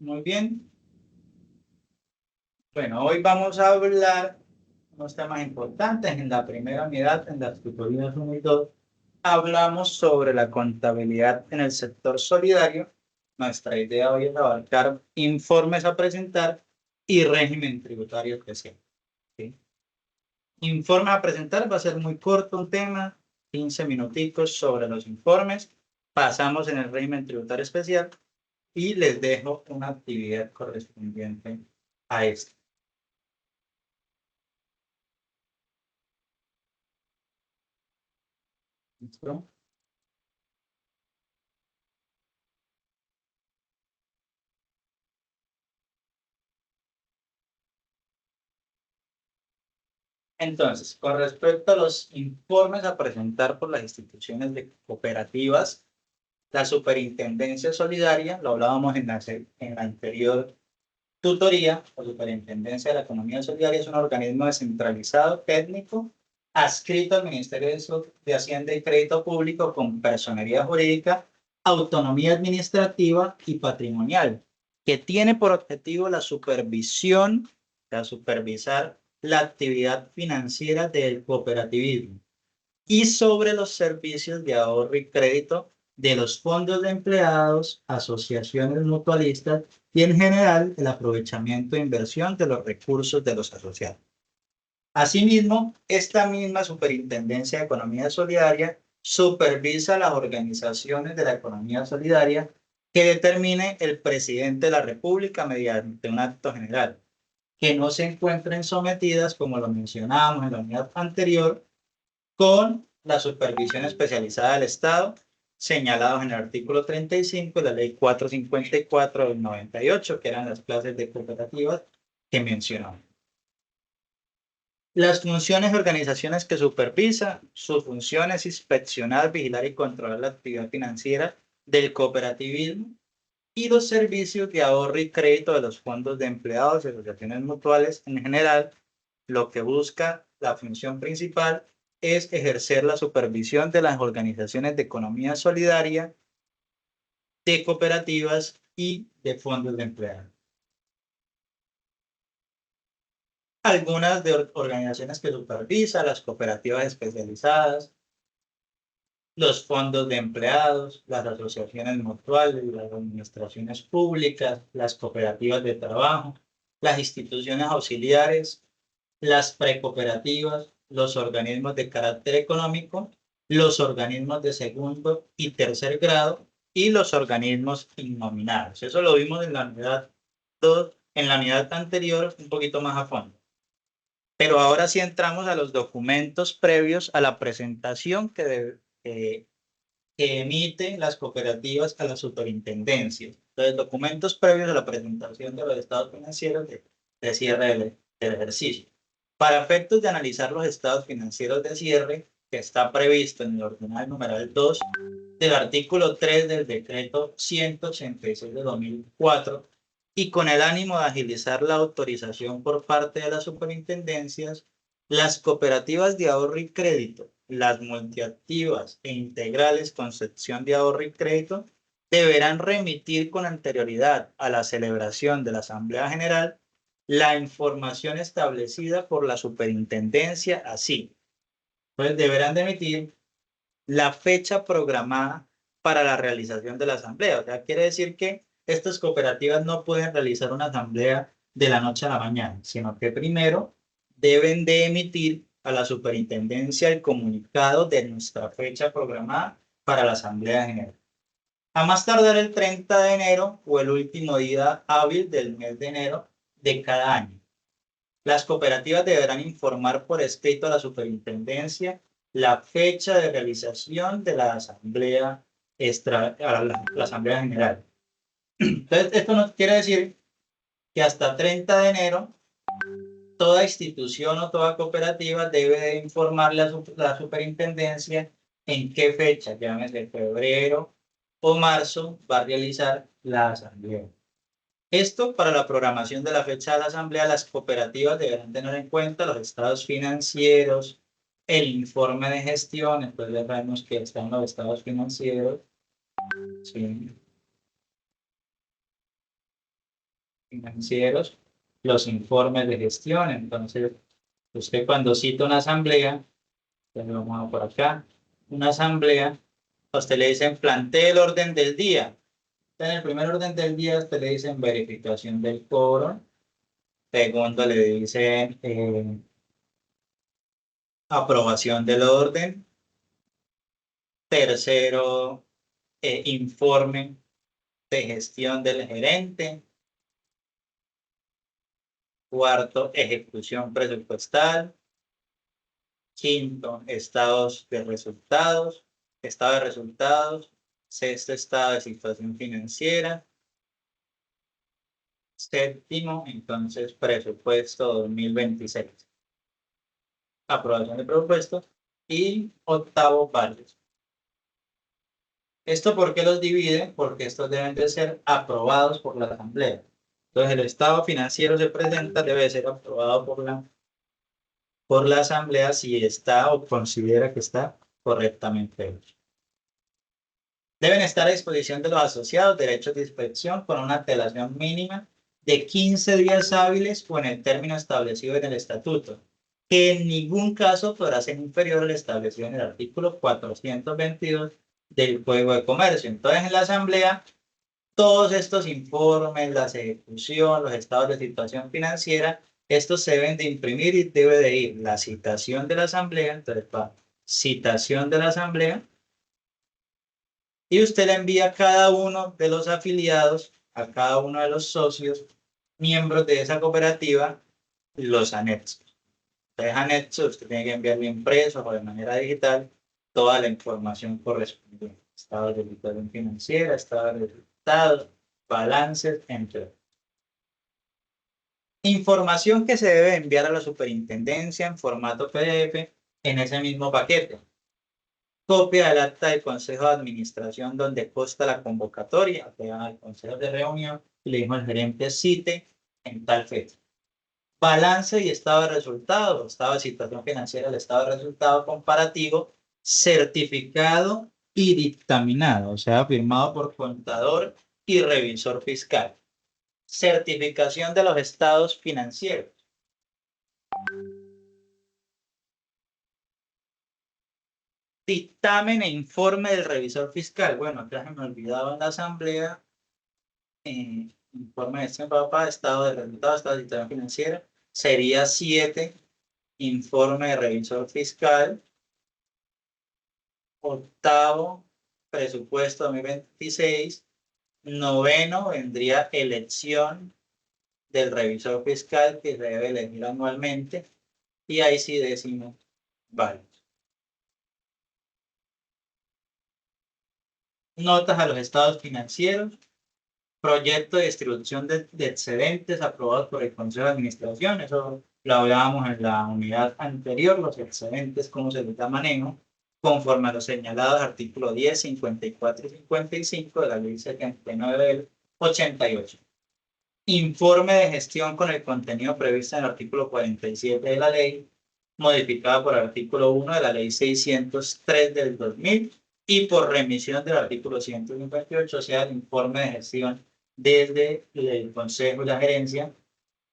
Muy bien. Bueno, hoy vamos a hablar de unos temas importantes. En la primera unidad, en las tutorías 1 y 2, hablamos sobre la contabilidad en el sector solidario. Nuestra idea hoy es abarcar informes a presentar y régimen tributario especial. ¿Sí? Informes a presentar va a ser muy corto un tema, 15 minuticos sobre los informes. Pasamos en el régimen tributario especial y les dejo una actividad correspondiente a esto. ¿Listo? Entonces, con respecto a los informes a presentar por las instituciones de cooperativas, la Superintendencia Solidaria, lo hablábamos en la anterior tutoría, la Superintendencia de la Economía Solidaria es un organismo descentralizado, técnico, adscrito al Ministerio de Hacienda y Crédito Público con personería jurídica, autonomía administrativa y patrimonial, que tiene por objetivo la supervisión, supervisar la actividad financiera del cooperativismo y sobre los servicios de ahorro y crédito de los fondos de empleados, asociaciones mutualistas y en general el aprovechamiento e inversión de los recursos de los asociados. Asimismo, esta misma Superintendencia de Economía Solidaria supervisa las organizaciones de la economía solidaria que determine el presidente de la República mediante un acto general, que no se encuentren sometidas, como lo mencionábamos en la unidad anterior, con la supervisión especializada del Estado, señalados en el artículo 35 de la ley 454 del 98, que eran las clases de cooperativas que mencionamos. Las funciones y organizaciones que supervisa, su función es inspeccionar, vigilar y controlar la actividad financiera del cooperativismo y los servicios de ahorro y crédito de los fondos de empleados y asociaciones mutuales en general. Lo que busca la función principal es ejercer la supervisión de las organizaciones de economía solidaria, de cooperativas y de fondos de empleados. Algunas de organizaciones que supervisa, las cooperativas especializadas, los fondos de empleados, las asociaciones mutuales, las administraciones públicas, las cooperativas de trabajo, las instituciones auxiliares, las precooperativas, los organismos de carácter económico, los organismos de segundo y tercer grado y los organismos innominados. Eso lo vimos en la unidad 2, en la unidad anterior un poquito más a fondo. Pero ahora sí entramos a los documentos previos a la presentación que emiten las cooperativas a las superintendencias. Entonces, documentos previos a la presentación de los estados financieros de cierre del ejercicio. Para efectos de analizar los estados financieros de cierre, que está previsto en el ordenal numeral 2 del artículo 3 del decreto 186 de 2004, y con el ánimo de agilizar la autorización por parte de las superintendencias, las cooperativas de ahorro y crédito, las multiactivas e integrales con sección de ahorro y crédito, deberán remitir con anterioridad a la celebración de la Asamblea General la información establecida por la superintendencia así. Pues deberán de emitir la fecha programada para la realización de la asamblea. O sea, quiere decir que estas cooperativas no pueden realizar una asamblea de la noche a la mañana, sino que primero deben de emitir a la superintendencia el comunicado de nuestra fecha programada para la asamblea general. A más tardar el 30 de enero o el último día hábil del mes de enero de cada año. Las cooperativas deberán informar por escrito a la superintendencia la fecha de realización de la asamblea, la asamblea general. Entonces, esto no quiere decir que hasta 30 de enero toda institución o toda cooperativa debe de informarle a la superintendencia en qué fecha, llámese febrero o marzo, va a realizar la asamblea. Esto para la programación de la fecha de la asamblea, las cooperativas deberán tener en cuenta los estados financieros, el informe de gestión, después ya sabemos que están los estados financieros, ¿sí? financieros, los informes de gestión. Entonces, usted cuando cita una asamblea, tenemos por acá, una asamblea, a usted le dicen plantee el orden del día. En el primer orden del día, a usted le dicen verificación del cobro. Segundo, le dicen aprobación del orden. Tercero, informe de gestión del gerente. Cuarto, ejecución presupuestal. Quinto, estados de resultados. Estado de resultados. Sexto, estado de situación financiera. Séptimo, entonces, presupuesto 2026. Aprobación de presupuesto. Y octavo, varios. ¿Esto por qué los divide? Porque estos deben de ser aprobados por la asamblea. Entonces, el estado financiero se presenta, debe ser aprobado por la asamblea si está o considera que está correctamente hecho. Deben estar a disposición de los asociados derechos de inspección con una antelación mínima de 15 días hábiles o en el término establecido en el estatuto, que en ningún caso podrá ser inferior al establecido en el artículo 422 del Código de Comercio. Entonces, en la asamblea, todos estos informes, la ejecución, los estados de situación financiera, estos se deben de imprimir y debe de ir la citación de la asamblea, entonces va citación de la asamblea, y usted le envía a cada uno de los afiliados, a cada uno de los socios, miembros de esa cooperativa, los anexos. Entonces, anexos, usted tiene que enviarle impreso o de manera digital toda la información correspondiente. Estado de situación financiera, estado de resultados, balances, entre otros. Información que se debe enviar a la superintendencia en formato PDF en ese mismo paquete. Copia del acta del Consejo de Administración donde consta la convocatoria, que al Consejo de Reunión, y le dijo al gerente cite en tal fecha. Balance y estado de resultados, estado de situación financiera, el estado de resultado comparativo, certificado y dictaminado, o sea, firmado por contador y revisor fiscal. Certificación de los estados financieros. Dictamen e informe del revisor fiscal. Bueno, acá se me olvidaba en la asamblea. Informe de gestión, papá, estado de resultados, estado de situación financiera. Sería 7, informe de revisor fiscal. Octavo, presupuesto 2026. Noveno, vendría elección del revisor fiscal que se debe elegir anualmente. Y ahí sí decimos, vale. Notas a los estados financieros. Proyecto de distribución de excedentes aprobados por el Consejo de Administración. Eso lo hablábamos en la unidad anterior, los excedentes, cómo se les da manejo, conforme a los señalados artículos 10, 54 y 55 de la Ley 79 del 88. Informe de gestión con el contenido previsto en el artículo 47 de la ley, modificado por el artículo 1 de la Ley 603 del 2000 y por remisión del artículo 158, o sea, el informe de gestión desde el Consejo y la Gerencia.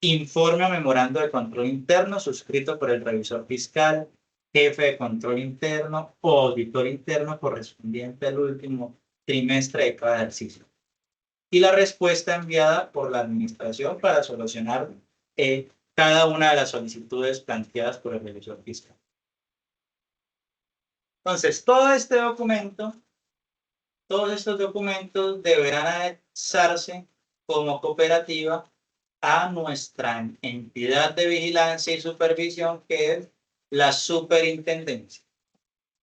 Informe o memorando de control interno suscrito por el revisor fiscal, jefe de control interno o auditor interno correspondiente al último trimestre de cada ejercicio. Y la respuesta enviada por la administración para solucionar cada una de las solicitudes planteadas por el revisor fiscal. Entonces, todo este documento, todos estos documentos deberán anexarse como cooperativa a nuestra entidad de vigilancia y supervisión, que es la superintendencia.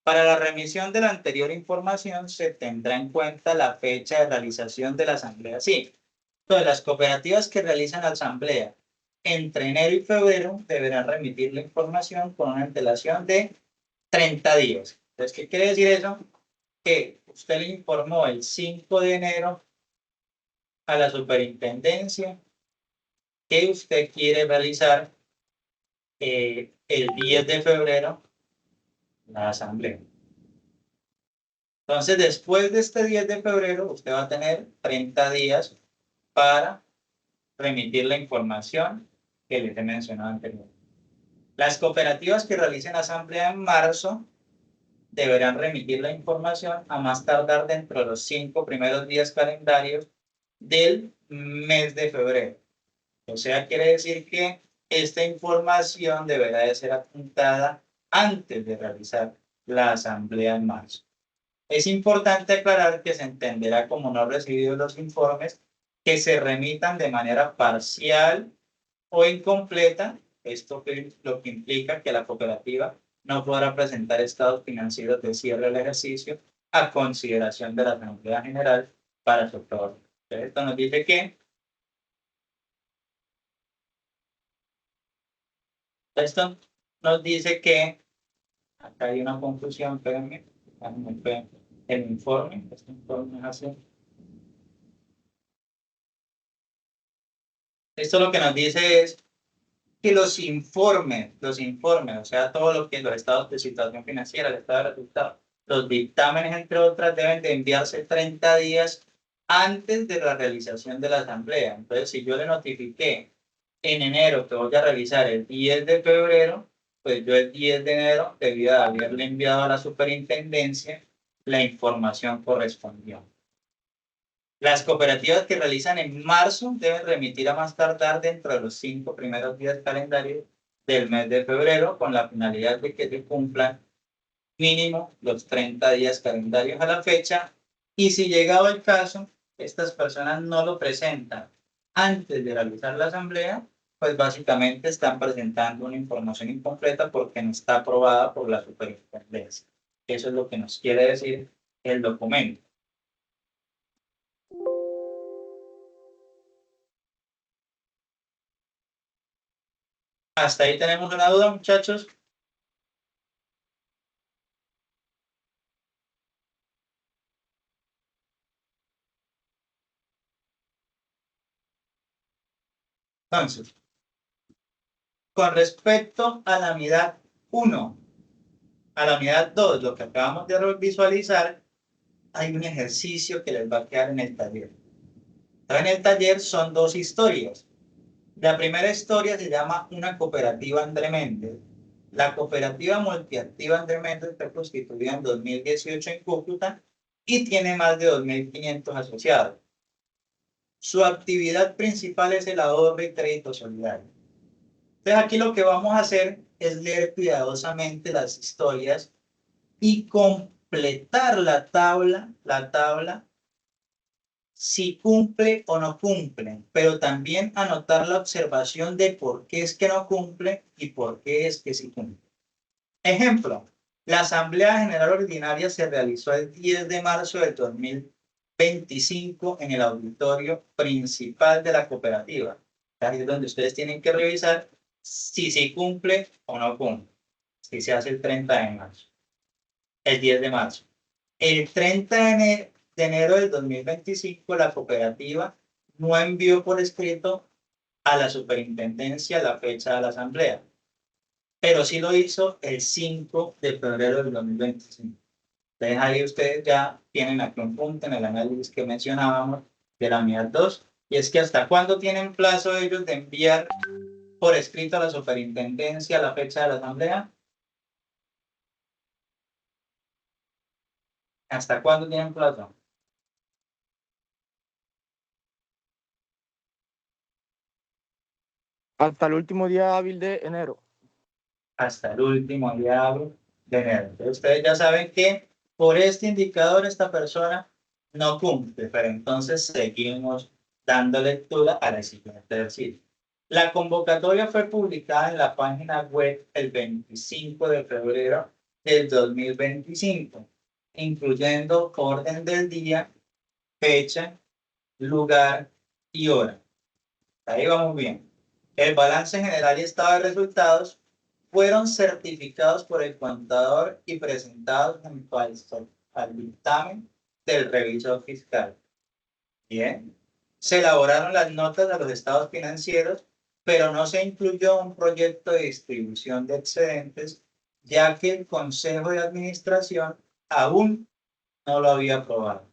Para la remisión de la anterior información se tendrá en cuenta la fecha de realización de la asamblea. Sí, entonces las cooperativas que realizan la asamblea entre enero y febrero deberán remitir la información con una antelación de 30 días. Entonces, ¿qué quiere decir eso? Que usted le informó el 5 de enero a la superintendencia que usted quiere realizar el 10 de febrero la asamblea. Entonces, después de este 10 de febrero, usted va a tener 30 días para remitir la información que les he mencionado anteriormente. Las cooperativas que realicen asamblea en marzo deberán remitir la información a más tardar dentro de los 5 primeros días calendarios del mes de febrero. O sea, quiere decir que esta información deberá de ser apuntada antes de realizar la asamblea en marzo. Es importante aclarar que se entenderá como no recibidos los informes que se remitan de manera parcial o incompleta. Esto lo que implica que la cooperativa no podrá presentar estados financieros de cierre del ejercicio a consideración de la Asamblea General para su aprobación. Esto nos dice que acá hay una confusión, espérenme, el informe, este informe es así. Esto lo que nos dice es que los informes, o sea, todo lo que los estados de situación financiera, el estado de resultados, los dictámenes, entre otras, deben de enviarse 30 días antes de la realización de la asamblea. Entonces, si yo le notifiqué en enero que voy a realizar el 10 de febrero, pues yo el 10 de enero debía haberle enviado a la superintendencia la información correspondiente. Las cooperativas que realizan en marzo deben remitir a más tardar dentro de los 5 primeros días calendarios del mes de febrero, con la finalidad de que se cumplan mínimo los 30 días calendarios a la fecha. Y si llegado el caso, estas personas no lo presentan antes de realizar la asamblea, pues básicamente están presentando una información incompleta porque no está aprobada por la superintendencia. Eso es lo que nos quiere decir el documento. Hasta ahí tenemos una duda, muchachos. Entonces, con respecto a la unidad 1, a la unidad 2, lo que acabamos de visualizar, hay un ejercicio que les va a quedar en el taller. En el taller son 2 historias. La primera historia se llama Una cooperativa André Méndez. La cooperativa multiactiva André Méndez fue constituida en 2018 en Cúcuta y tiene más de 2.500 asociados. Su actividad principal es el ahorro y crédito solidario. Entonces aquí lo que vamos a hacer es leer cuidadosamente las historias y completar la tabla si cumple o no cumple, pero también anotar la observación de por qué es que no cumple y por qué es que sí cumple. Ejemplo, la Asamblea General Ordinaria se realizó el 10 de marzo del 2025 en el auditorio principal de la cooperativa. Ahí es donde ustedes tienen que revisar si se cumple o no cumple, si se hace el 30 de marzo, el 10 de marzo. El 30 de enero del 2025, la cooperativa no envió por escrito a la superintendencia la fecha de la asamblea, pero sí lo hizo el 5 de febrero del 2025. Entonces ahí ustedes ya tienen aquí un punto en el análisis que mencionábamos de la unidad 2, y es que hasta cuándo tienen plazo ellos de enviar por escrito a la superintendencia la fecha de la asamblea. ¿Hasta cuándo tienen plazo? Hasta el último día hábil de enero. Hasta el último día de enero. Entonces, ustedes ya saben que por este indicador esta persona no cumple, pero entonces seguimos dando lectura a la siguiente ejercicio. La convocatoria fue publicada en la página web el 25 de febrero del 2025, incluyendo orden del día, fecha, lugar y hora. Ahí vamos bien. El balance general y estado de resultados fueron certificados por el contador y presentados junto al dictamen del revisor fiscal. Bien. Se elaboraron las notas de los estados financieros, pero no se incluyó un proyecto de distribución de excedentes, ya que el Consejo de Administración aún no lo había aprobado.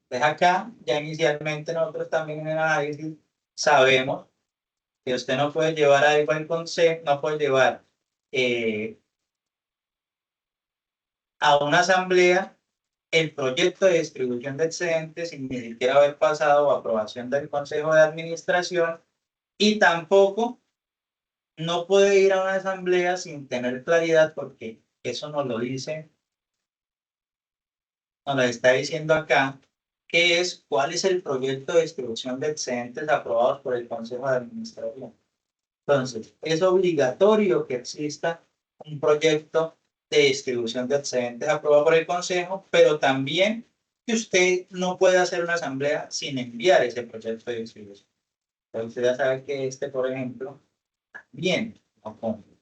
Entonces acá, ya inicialmente nosotros también en el análisis sabemos que usted no puede llevar algo al consejo, no puede llevar a una asamblea el proyecto de distribución de excedentes sin ni siquiera haber pasado aprobación del Consejo de Administración, y tampoco no puede ir a una asamblea sin tener claridad, porque eso nos lo dice, nos lo está diciendo acá, que es cuál es el proyecto de distribución de excedentes aprobados por el Consejo de Administración. Entonces, es obligatorio que exista un proyecto de distribución de excedentes aprobado por el Consejo, pero también que usted no puede hacer una asamblea sin enviar ese proyecto de distribución. Entonces, usted ya sabe que por ejemplo, bien, no cumple.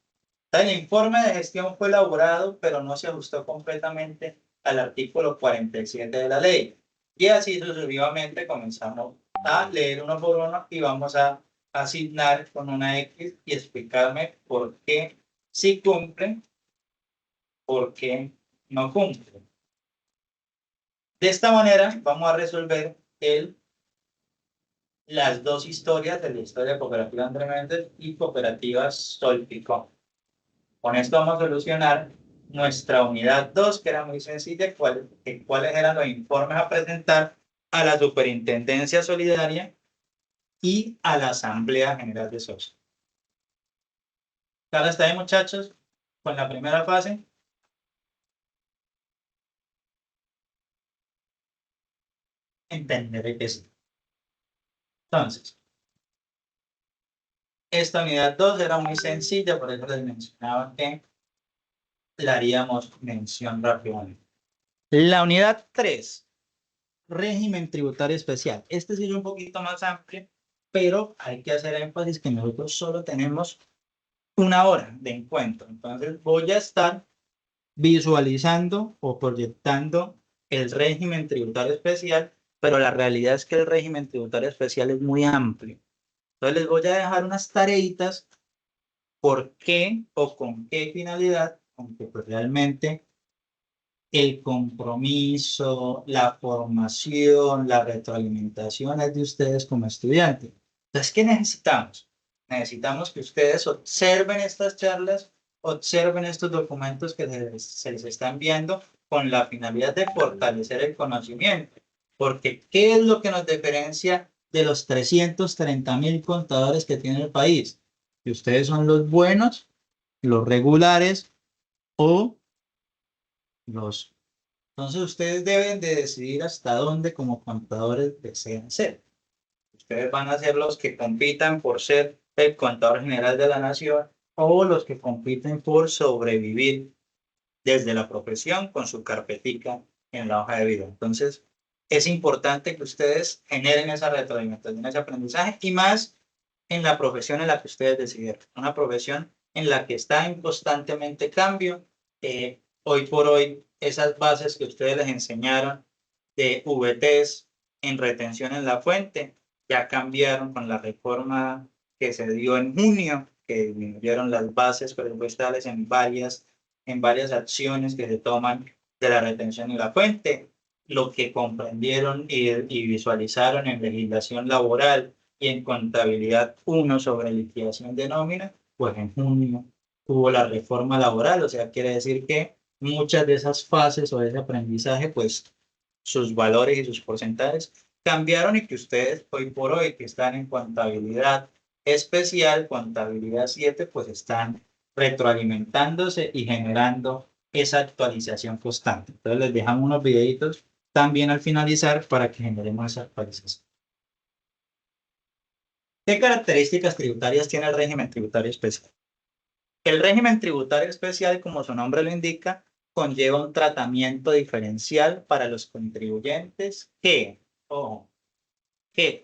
El informe de gestión fue elaborado, pero no se ajustó completamente al artículo 47 de la ley. Y así sucesivamente comenzamos a leer uno por uno y vamos a asignar con una X y explicarme por qué sí cumple, por qué no cumple. De esta manera vamos a resolver las dos historias de la historia cooperativa André Méndez y cooperativas Solpicón. Con esto vamos a solucionar nuestra unidad 2, que era muy sencilla, cuáles eran los informes a presentar a la Superintendencia Solidaria y a la Asamblea General de Socios. Claro, está ahí, muchachos, con la primera fase. Entenderé que sí. Entonces, esta unidad 2 era muy sencilla, por eso les mencionaba que la haríamos mención rápidamente. La unidad 3, régimen tributario especial. Este sí es un poquito más amplio, pero hay que hacer énfasis que nosotros solo tenemos una hora de encuentro. Entonces voy a estar visualizando o proyectando el régimen tributario especial, pero la realidad es que el régimen tributario especial es muy amplio. Entonces les voy a dejar unas tareitas, por qué o con qué finalidad, aunque pues realmente el compromiso, la formación, la retroalimentación es de ustedes como estudiantes. Entonces, ¿qué necesitamos? Necesitamos que ustedes observen estas charlas, observen estos documentos que se les están viendo con la finalidad de fortalecer el conocimiento. Porque, ¿qué es lo que nos diferencia de los 330.000 contadores que tiene el país? Que ustedes son los buenos, los regulares o los... Entonces ustedes deben de decidir hasta dónde como contadores desean ser. Ustedes van a ser los que compitan por ser el contador general de la nación o los que compiten por sobrevivir desde la profesión con su carpetica en la hoja de vida. Entonces es importante que ustedes generen esa retroalimentación, ese aprendizaje, y más en la profesión en la que ustedes decidieron. Una profesión en la que está en constantemente cambio. Hoy por hoy, esas bases que ustedes les enseñaron de VTs en retención en la fuente ya cambiaron con la reforma que se dio en junio, que disminuyeron las bases presupuestales en varias acciones que se toman de la retención en la fuente. Lo que comprendieron y visualizaron en legislación laboral y en contabilidad 1 sobre liquidación de nómina, pues en junio hubo la reforma laboral, o sea, quiere decir que muchas de esas fases o de ese aprendizaje, pues sus valores y sus porcentajes cambiaron, y que ustedes hoy por hoy que están en contabilidad especial, contabilidad 7, pues están retroalimentándose y generando esa actualización constante. Entonces les dejamos unos videitos también al finalizar para que generemos esa actualización. ¿Qué características tributarias tiene el régimen tributario especial? El régimen tributario especial, como su nombre lo indica, conlleva un tratamiento diferencial para los contribuyentes que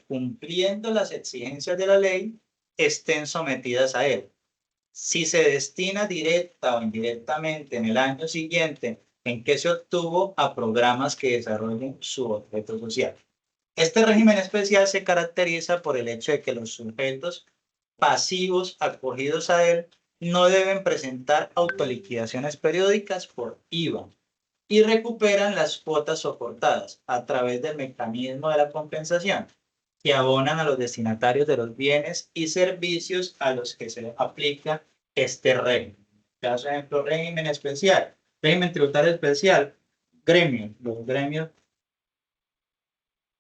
cumpliendo las exigencias de la ley, estén sometidas a él. Si se destina directa o indirectamente en el año siguiente en que se obtuvo a programas que desarrollen su objeto social. Este régimen especial se caracteriza por el hecho de que los sujetos pasivos acogidos a él no deben presentar autoliquidaciones periódicas por IVA y recuperan las cuotas soportadas a través del mecanismo de la compensación. que abonan a los destinatarios de los bienes y servicios a los que se aplica este régimen. Caso ejemplo, régimen especial, régimen tributario especial, gremios. Los gremios,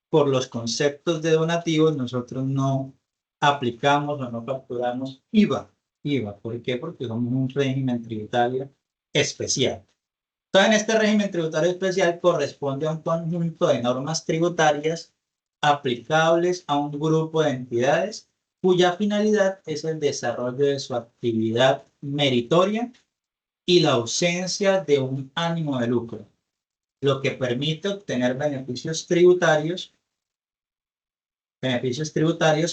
por los conceptos de donativos, nosotros no aplicamos o no facturamos IVA. IVA, ¿por qué? Porque somos un régimen tributario especial. Entonces, en este régimen tributario especial corresponde a un conjunto de normas tributarias aplicables a un grupo de entidades cuya finalidad es el desarrollo de su actividad meritoria y la ausencia de un ánimo de lucro, lo que permite obtener beneficios tributarios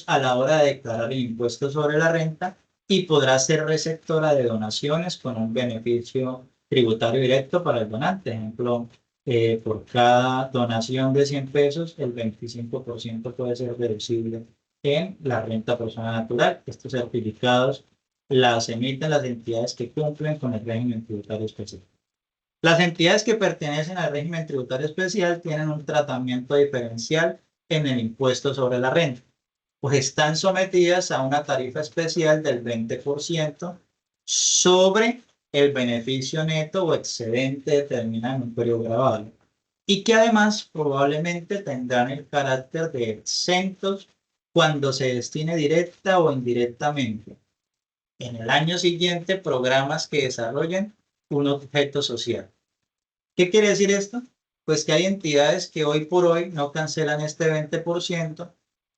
a la hora de declarar el impuesto sobre la renta y podrá ser receptora de donaciones con un beneficio tributario directo para el donante. Ejemplo, por cada donación de 100 pesos, el 25% puede ser deducible en la renta personal natural. Estos certificados las emiten las entidades que cumplen con el régimen tributario especial. Las entidades que pertenecen al régimen tributario especial tienen un tratamiento diferencial en el impuesto sobre la renta, pues están sometidas a una tarifa especial del 20% sobre el beneficio neto o excedente determinado en un periodo grabable, y que además probablemente tendrán el carácter de exentos cuando se destine directa o indirectamente en el año siguiente programas que desarrollen un objeto social. ¿Qué quiere decir esto? Pues que hay entidades que hoy por hoy no cancelan este 20%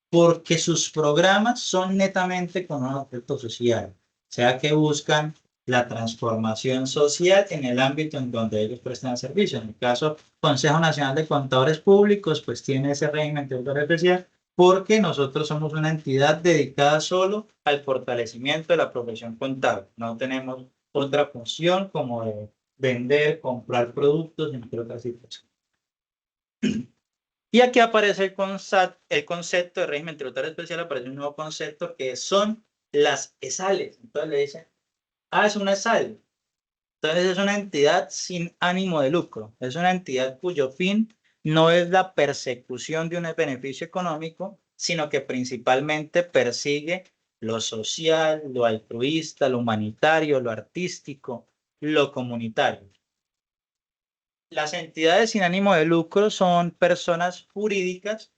porque sus programas son netamente con un objeto social, o sea que buscan la transformación social en el ámbito en donde ellos prestan servicio. En el caso Consejo Nacional de Contadores Públicos, pues tiene ese régimen tributario especial porque nosotros somos una entidad dedicada solo al fortalecimiento de la profesión contable. No tenemos otra función como de vender, comprar productos, entre otras situaciones. Y aquí aparece el concepto de régimen tributario especial, aparece un nuevo concepto que son las ESALes. Entonces le dicen, es una ESAL. Entonces es una entidad sin ánimo de lucro. Es una entidad cuyo fin no es la persecución de un beneficio económico, sino que principalmente persigue lo social, lo altruista, lo humanitario, lo artístico, lo comunitario. Las entidades sin ánimo de lucro son personas jurídicas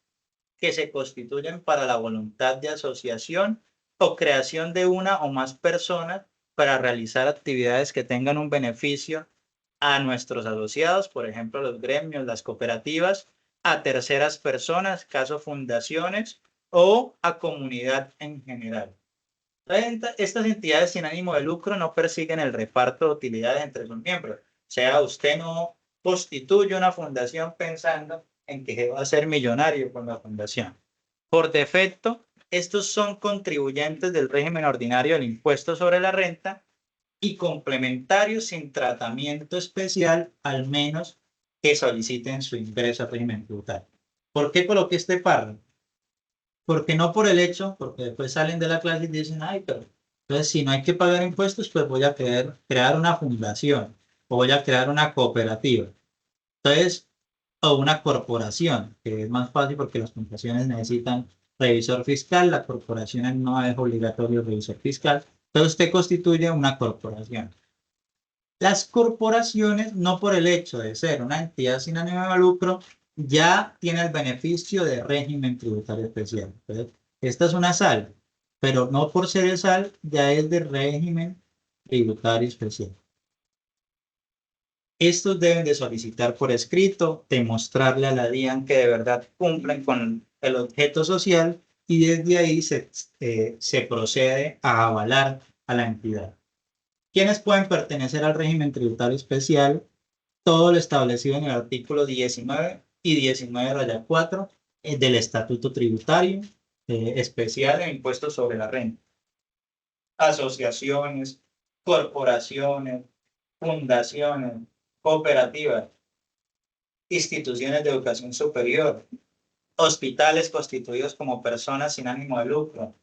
que se constituyen para la voluntad de asociación o creación de una o más personas para realizar actividades que tengan un beneficio a nuestros asociados, por ejemplo, los gremios, las cooperativas, a terceras personas, caso fundaciones, o a comunidad en general. Estas entidades sin ánimo de lucro no persiguen el reparto de utilidades entre sus miembros. O sea, usted no constituye una fundación pensando en que va a ser millonario con la fundación. Por defecto, estos son contribuyentes del régimen ordinario del impuesto sobre la renta y complementarios sin tratamiento especial, al menos que soliciten su ingreso al régimen tributario. ¿Por qué coloqué este párrafo? Porque no por el hecho, porque después salen de la clase y dicen, ay, pero entonces si no hay que pagar impuestos, pues voy a crear una fundación o voy a crear una cooperativa. Entonces, o una corporación, que es más fácil porque las fundaciones necesitan revisor fiscal, la corporación no es obligatorio revisor fiscal. Entonces usted constituye una corporación. Las corporaciones, no por el hecho de ser una entidad sin ánimo de lucro, ya tiene el beneficio de régimen tributario especial. Entonces, esta es una SAL, pero no por ser SAL, ya es de régimen tributario especial. Estos deben de solicitar por escrito, demostrarle a la DIAN que de verdad cumplen con el objeto social y desde ahí se procede a avalar a la entidad. ¿Quiénes pueden pertenecer al régimen tributario especial? Todo lo establecido en el artículo 19 y 19-4 del Estatuto Tributario Especial en Impuestos sobre la Renta. Asociaciones, corporaciones, fundaciones, cooperativas, instituciones de educación superior, hospitales constituidos como personas sin ánimo de lucro,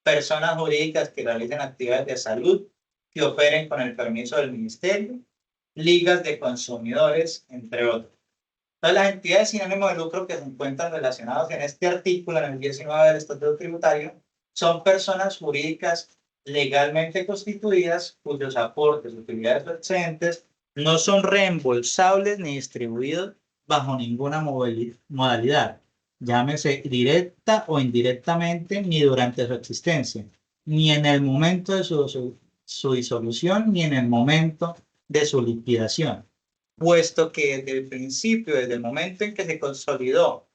personas jurídicas que realicen actividades de salud que operen con el permiso del ministerio, ligas de consumidores, entre otros. Entonces, las entidades sin ánimo de lucro que se encuentran relacionadas en este artículo, en el 19 del Estatuto Tributario, son personas jurídicas legalmente constituidas cuyos aportes, utilidades o excedentes no son reembolsables ni distribuidos bajo ninguna modalidad, llámese directa o indirectamente, ni durante su existencia, ni en el momento de su disolución, ni en el momento de su liquidación, puesto que desde el principio, desde el momento en que se consolidó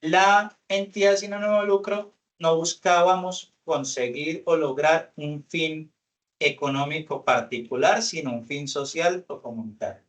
la entidad sin ánimo de lucro, no buscábamos conseguir o lograr un fin económico particular, sino un fin social o comunitario.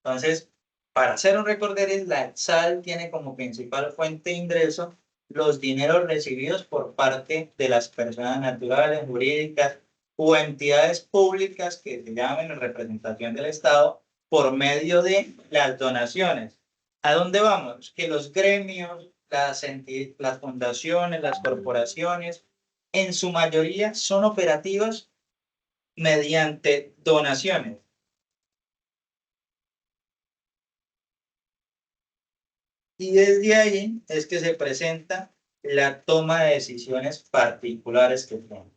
Entonces, para hacer un recorderis, la ETSAL tiene como principal fuente de ingreso los dineros recibidos por parte de las personas naturales, jurídicas o entidades públicas que se llamen en representación del Estado por medio de las donaciones. ¿A dónde vamos? Que los gremios, las fundaciones, las corporaciones, en su mayoría son operativas mediante donaciones. Y desde ahí es que se presenta la toma de decisiones particulares que tienen.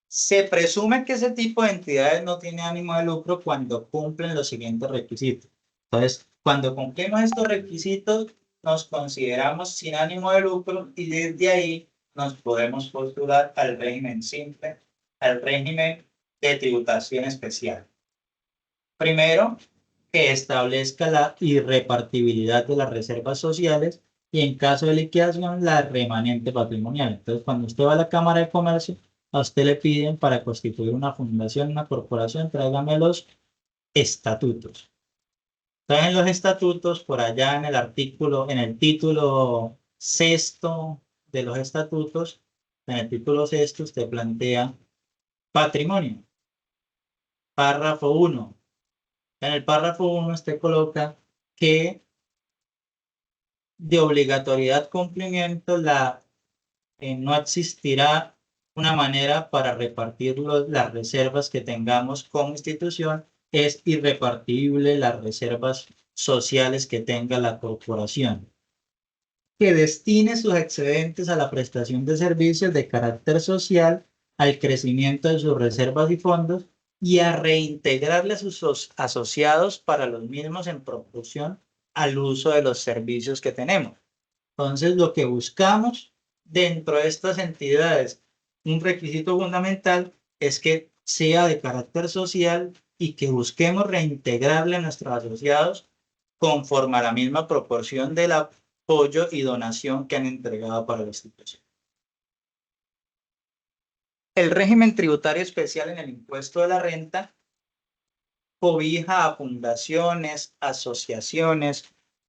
Se presume que ese tipo de entidades no tiene ánimo de lucro cuando cumplen los siguientes requisitos. Entonces, cuando cumplimos estos requisitos, nos consideramos sin ánimo de lucro y desde ahí nos podemos postular al régimen simple, al régimen de tributación especial. Primero, que establezca la irrepartibilidad de las reservas sociales y en caso de liquidación la remanente patrimonial. Entonces, cuando usted va a la Cámara de Comercio, a usted le piden para constituir una fundación, una corporación, tráigame los estatutos. Entonces, en los estatutos, por allá en el artículo, en el título sexto de los estatutos, en el título sexto usted plantea patrimonio. Párrafo 1. En el párrafo 1 usted coloca que de obligatoriedad cumplimiento no existirá una manera para repartir las reservas que tengamos como institución. Es irrepartible las reservas sociales que tenga la corporación. Que destine sus excedentes a la prestación de servicios de carácter social, al crecimiento de sus reservas y fondos y a reintegrarle a sus asociados para los mismos en proporción al uso de los servicios que tenemos. Entonces, lo que buscamos dentro de estas entidades, un requisito fundamental es que sea de carácter social y que busquemos reintegrarle a nuestros asociados conforme a la misma proporción del apoyo y donación que han entregado para la institución. El régimen tributario especial en el impuesto de la renta cobija a fundaciones, asociaciones,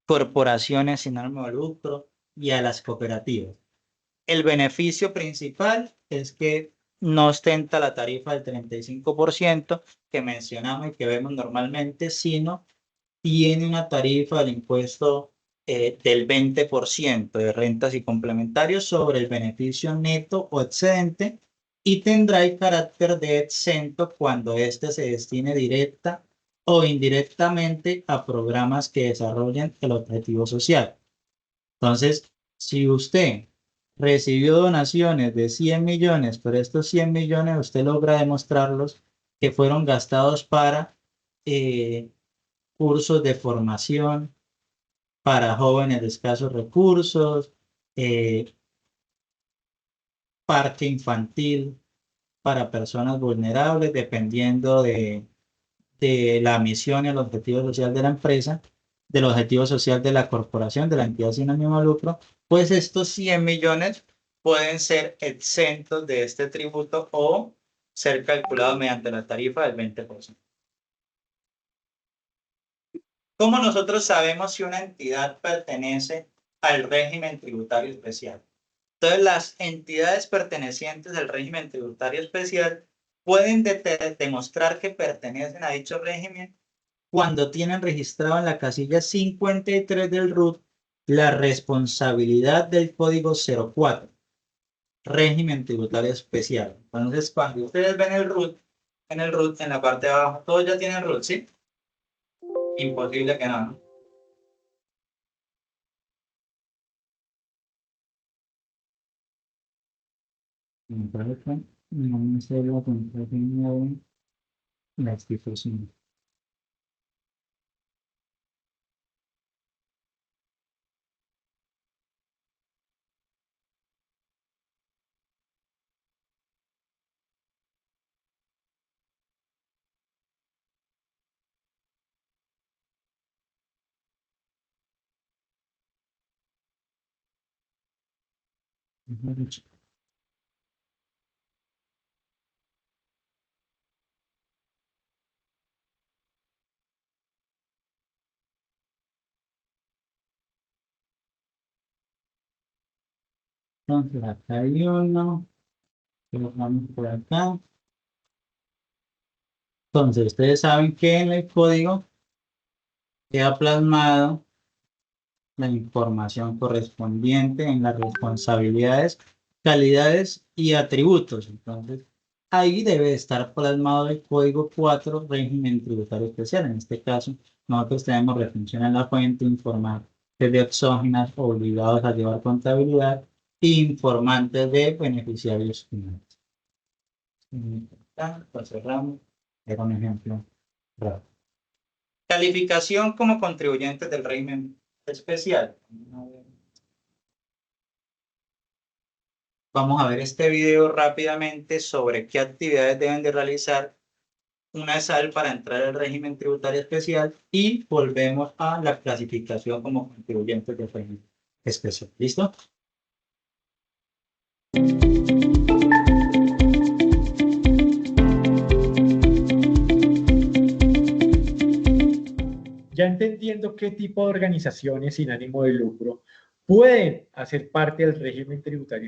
corporaciones sin ánimo de lucro y a las cooperativas. El beneficio principal es que no ostenta la tarifa del 35% que mencionamos y que vemos normalmente, sino tiene una tarifa del impuesto del 20% de rentas y complementarios sobre el beneficio neto o excedente y tendrá el carácter de exento cuando éste se destine directa o indirectamente a programas que desarrollen el objetivo social. Entonces, si usted recibió donaciones de 100 millones, pero estos 100 millones usted logra demostrarlos que fueron gastados para cursos de formación para jóvenes de escasos recursos, parque infantil para personas vulnerables, dependiendo de la misión y el objetivo social de la empresa, del objetivo social de la corporación, de la entidad sin ánimo de lucro, pues estos 100 millones pueden ser exentos de este tributo o ser calculados mediante la tarifa del 20%. ¿Cómo nosotros sabemos si una entidad pertenece al régimen tributario especial? Entonces, las entidades pertenecientes al régimen tributario especial pueden demostrar que pertenecen a dicho régimen cuando tienen registrado en la casilla 53 del RUT la responsabilidad del código 04, régimen tributario especial. Entonces, cuando ustedes ven el RUT, en el root, en la parte de abajo, todos ya tienen root, ¿sí? Imposible que no, ¿no? No me sé la contraseña de la institución. Entonces, acá hay uno, lo vamos por acá. Entonces, ustedes saben que en el código queda plasmado la información correspondiente en las responsabilidades, calidades y atributos. Entonces, ahí debe estar plasmado el código 4, régimen tributario especial. En este caso, nosotros tenemos retención en la fuente, informar de exógenas obligados a llevar contabilidad e informantes de beneficiarios finales. Pues cerramos. Era un ejemplo rápido. Calificación como contribuyentes del régimen especial. Vamos a ver este video rápidamente sobre qué actividades deben de realizar una SAL para entrar al régimen tributario especial y volvemos a la clasificación como contribuyentes del régimen especial. ¿Listo? Ya entendiendo qué tipo de organizaciones sin ánimo de lucro pueden hacer parte del régimen tributario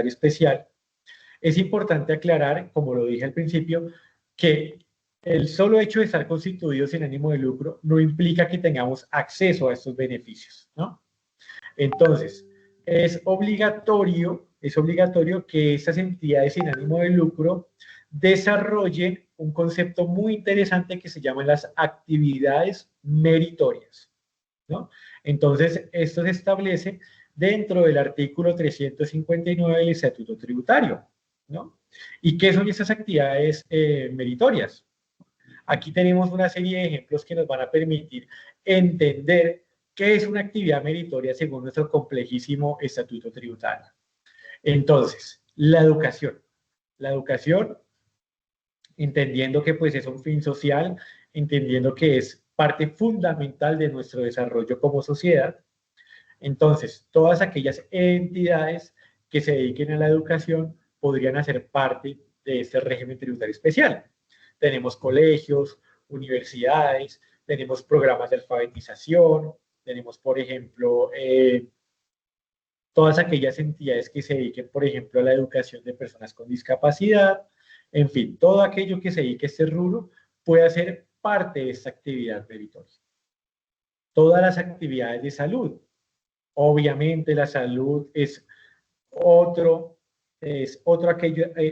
especial, es importante aclarar, como lo dije al principio, que el solo hecho de estar constituidos sin ánimo de lucro no implica que tengamos acceso a estos beneficios, ¿no? Entonces, es obligatorio que estas entidades sin ánimo de lucro desarrollen un concepto muy interesante que se llama las actividades meritorias, ¿no? Entonces, esto se establece dentro del artículo 359 del Estatuto Tributario, ¿no? ¿Y qué son esas actividades meritorias? Aquí tenemos una serie de ejemplos que nos van a permitir entender qué es una actividad meritoria según nuestro complejísimo Estatuto Tributario. Entonces, la educación. La educación, entendiendo que pues es un fin social, entendiendo que es parte fundamental de nuestro desarrollo como sociedad. Entonces, todas aquellas entidades que se dediquen a la educación podrían hacer parte de este régimen tributario especial. Tenemos colegios, universidades, tenemos programas de alfabetización, tenemos, por ejemplo, todas aquellas entidades que se dediquen, por ejemplo, a la educación de personas con discapacidad, en fin, todo aquello que se dedique a este rubro puede ser parte de esta actividad meritoria. Todas las actividades de salud. Obviamente la salud es otro,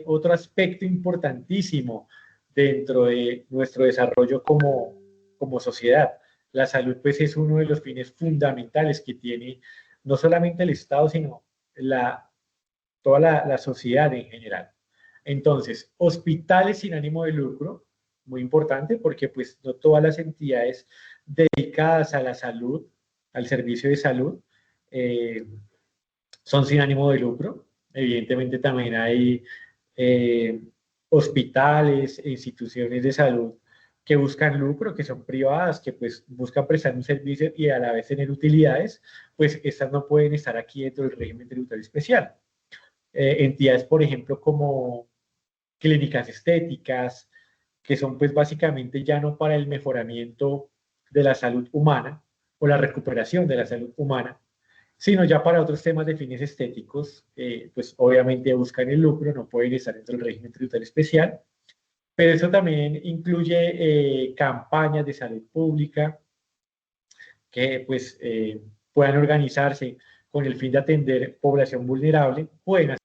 otro aspecto importantísimo dentro de nuestro desarrollo como sociedad. La salud pues es uno de los fines fundamentales que tiene no solamente el Estado, sino toda la sociedad en general. Entonces, hospitales sin ánimo de lucro, muy importante porque pues no todas las entidades dedicadas a la salud, al servicio de salud, son sin ánimo de lucro. Evidentemente también hay eh, hospitales e instituciones de salud que buscan lucro, que son privadas, que pues buscan prestar un servicio y a la vez tener utilidades, pues estas no pueden estar aquí dentro del régimen tributario especial. Entidades, por ejemplo, como clínicas estéticas, que son pues básicamente ya no para el mejoramiento de la salud humana o la recuperación de la salud humana, sino ya para otros temas de fines estéticos, pues obviamente buscan el lucro, no pueden estar dentro del régimen tributario especial, pero eso también incluye campañas de salud pública que pues puedan organizarse con el fin de atender población vulnerable, pueden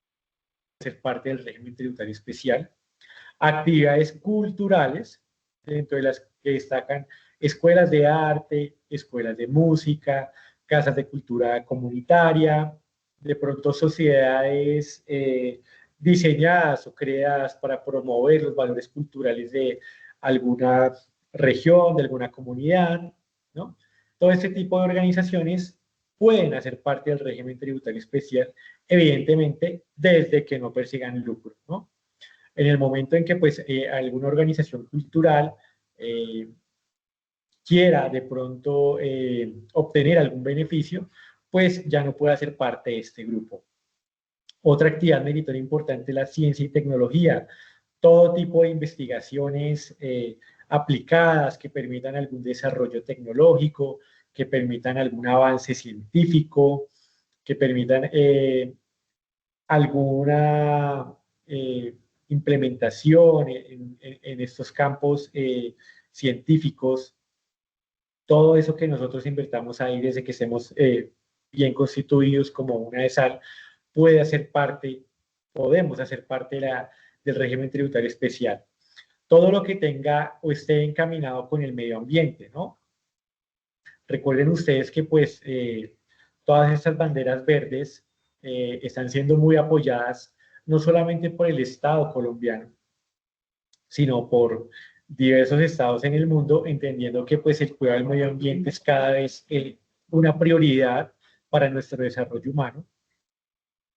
ser parte del régimen tributario especial. Actividades culturales, dentro de las que destacan escuelas de arte, escuelas de música, casas de cultura comunitaria, de pronto sociedades diseñadas o creadas para promover los valores culturales de alguna región, de alguna comunidad, ¿no? Todo este tipo de organizaciones pueden hacer parte del régimen tributario especial, evidentemente desde que no persigan lucro, ¿no? En el momento en que pues alguna organización cultural quiera de pronto obtener algún beneficio, pues ya no puede hacer parte de este grupo. Otra actividad meritoria importante es la ciencia y tecnología, todo tipo de investigaciones aplicadas que permitan algún desarrollo tecnológico, que permitan algún avance científico, que permitan alguna implementación en estos campos científicos. Todo eso que nosotros invertamos ahí desde que estemos bien constituidos como una de sal, puede hacer parte, podemos hacer parte del régimen tributario especial. Todo lo que tenga o esté encaminado con el medio ambiente, ¿no? Recuerden ustedes que pues todas estas banderas verdes están siendo muy apoyadas no solamente por el Estado colombiano, sino por diversos estados en el mundo, entendiendo que pues el cuidado del medio ambiente es cada vez una prioridad para nuestro desarrollo humano.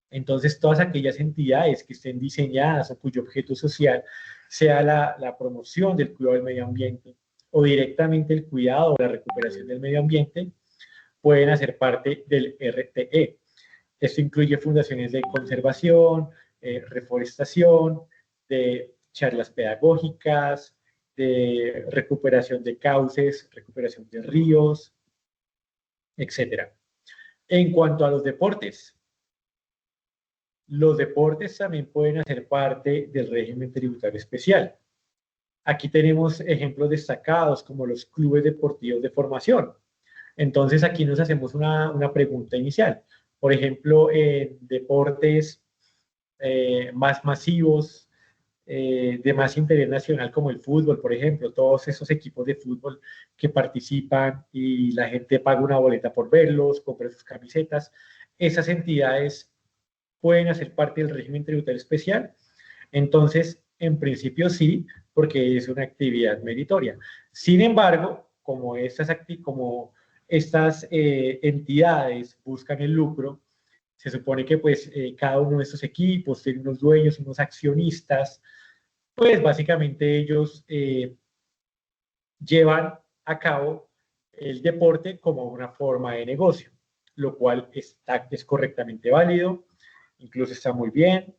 Entonces, todas aquellas entidades que estén diseñadas o cuyo objeto social sea la promoción del cuidado del medio ambiente o directamente el cuidado o la recuperación del medio ambiente, pueden hacer parte del RTE. Esto incluye fundaciones de conservación, reforestación, de charlas pedagógicas, de recuperación de cauces, recuperación de ríos, etc. En cuanto a los deportes también pueden hacer parte del régimen tributario especial. Aquí tenemos ejemplos destacados como los clubes deportivos de formación. Entonces aquí nos hacemos una pregunta inicial. Por ejemplo, en deportes más masivos, de más interés nacional como el fútbol, por ejemplo, todos esos equipos de fútbol que participan y la gente paga una boleta por verlos, compra sus camisetas, esas entidades pueden hacer parte del régimen tributario especial. Entonces, en principio sí, porque es una actividad meritoria. Sin embargo, como estas entidades buscan el lucro, se supone que pues cada uno de estos equipos tiene unos dueños, unos accionistas, pues básicamente ellos llevan a cabo el deporte como una forma de negocio, lo cual es correctamente válido, incluso está muy bien.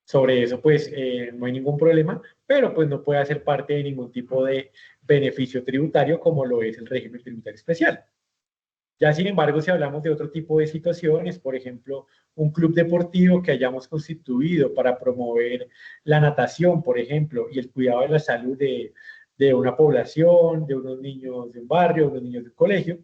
Sobre eso, pues, no hay ningún problema, pero pues no puede hacer parte de ningún tipo de beneficio tributario como lo es el régimen tributario especial. Ya, sin embargo, si hablamos de otro tipo de situaciones, por ejemplo, un club deportivo que hayamos constituido para promover la natación, por ejemplo, y el cuidado de la salud de una población, de unos niños de un barrio, de unos niños de un colegio,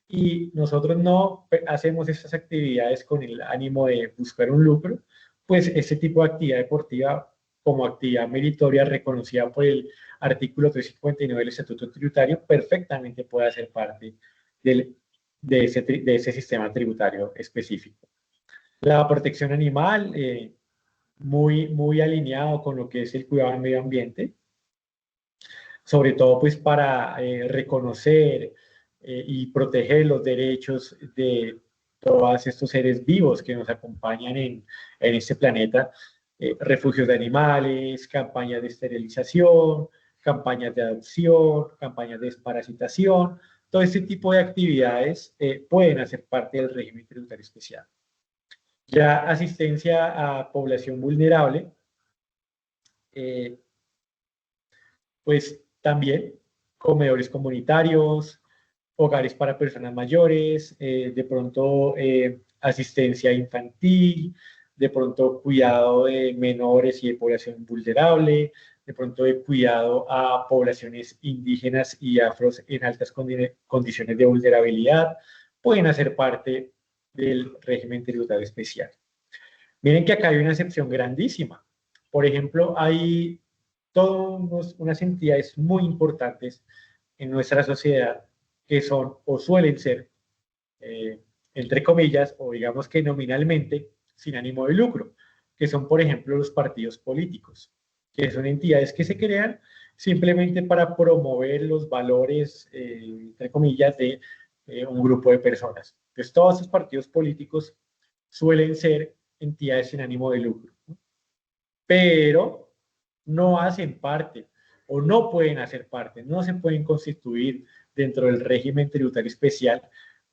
y nosotros no hacemos estas actividades con el ánimo de buscar un lucro, pues este tipo de actividad deportiva como actividad meritoria reconocida por el artículo 359 del Estatuto Tributario perfectamente puede hacer parte de ese sistema tributario específico. La protección animal, muy alineado con lo que es el cuidado del medio ambiente, sobre todo pues para reconocer y proteger los derechos de todos estos seres vivos que nos acompañan en este planeta, refugios de animales, campañas de esterilización, campañas de adopción, campañas de desparasitación, todo este tipo de actividades pueden hacer parte del régimen tributario especial. Ya asistencia a población vulnerable, pues también comedores comunitarios, hogares para personas mayores, de pronto asistencia infantil, de pronto cuidado de menores y de población vulnerable, de pronto de cuidado a poblaciones indígenas y afros en altas condiciones de vulnerabilidad, pueden hacer parte del régimen tributario especial. Miren que acá hay una excepción grandísima, Por ejemplo, hay todas unas entidades muy importantes en nuestra sociedad que son o suelen ser, entre comillas, o digamos que nominalmente, sin ánimo de lucro, que son, por ejemplo, los partidos políticos, que son entidades que se crean simplemente para promover los valores, entre comillas, de un grupo de personas. Entonces, todos esos partidos políticos suelen ser entidades sin ánimo de lucro, ¿no? Pero no hacen parte o no pueden hacer parte, no se pueden constituir dentro del régimen tributario especial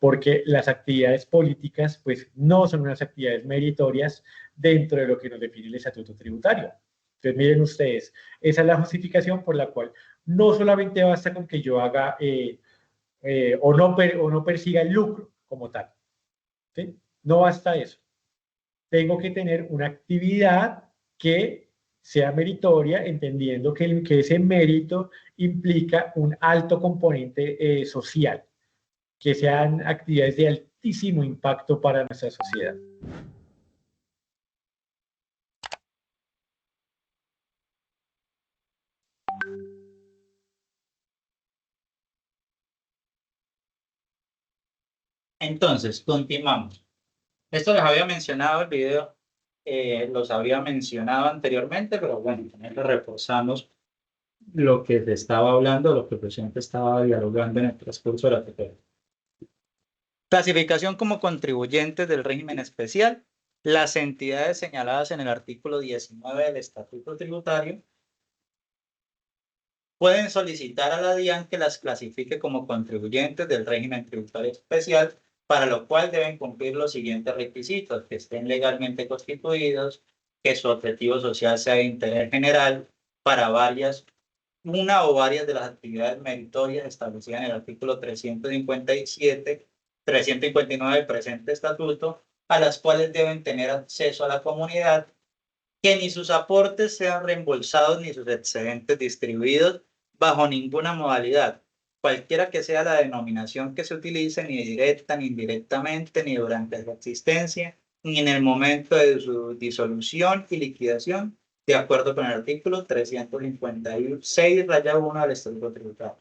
porque las actividades políticas pues no son unas actividades meritorias dentro de lo que nos define el estatuto tributario. Entonces miren ustedes, esa es la justificación por la cual no solamente basta con que yo haga o no persiga el lucro como tal, ¿sí? No basta eso. Tengo que tener una actividad que sea meritoria, entendiendo que ese mérito implica un alto componente social, que sean actividades de altísimo impacto para nuestra sociedad. Entonces, continuamos. Esto les había mencionado el video, los había mencionado anteriormente, pero bueno, también lo reforzamos lo que se estaba hablando, lo que el presidente estaba dialogando en el transcurso de la TPP. Clasificación como contribuyentes del régimen especial. Las entidades señaladas en el artículo 19 del Estatuto Tributario pueden solicitar a la DIAN que las clasifique como contribuyentes del régimen tributario especial, para lo cual deben cumplir los siguientes requisitos: que estén legalmente constituidos, que su objetivo social sea de interés general para una o varias de las actividades meritorias establecidas en el artículo 359 del presente estatuto, a las cuales deben tener acceso a la comunidad, que ni sus aportes sean reembolsados ni sus excedentes distribuidos bajo ninguna modalidad, cualquiera que sea la denominación que se utilice, ni directa ni indirectamente, ni durante su existencia, ni en el momento de su disolución y liquidación, de acuerdo con el artículo 356-1 del Estatuto Tributario.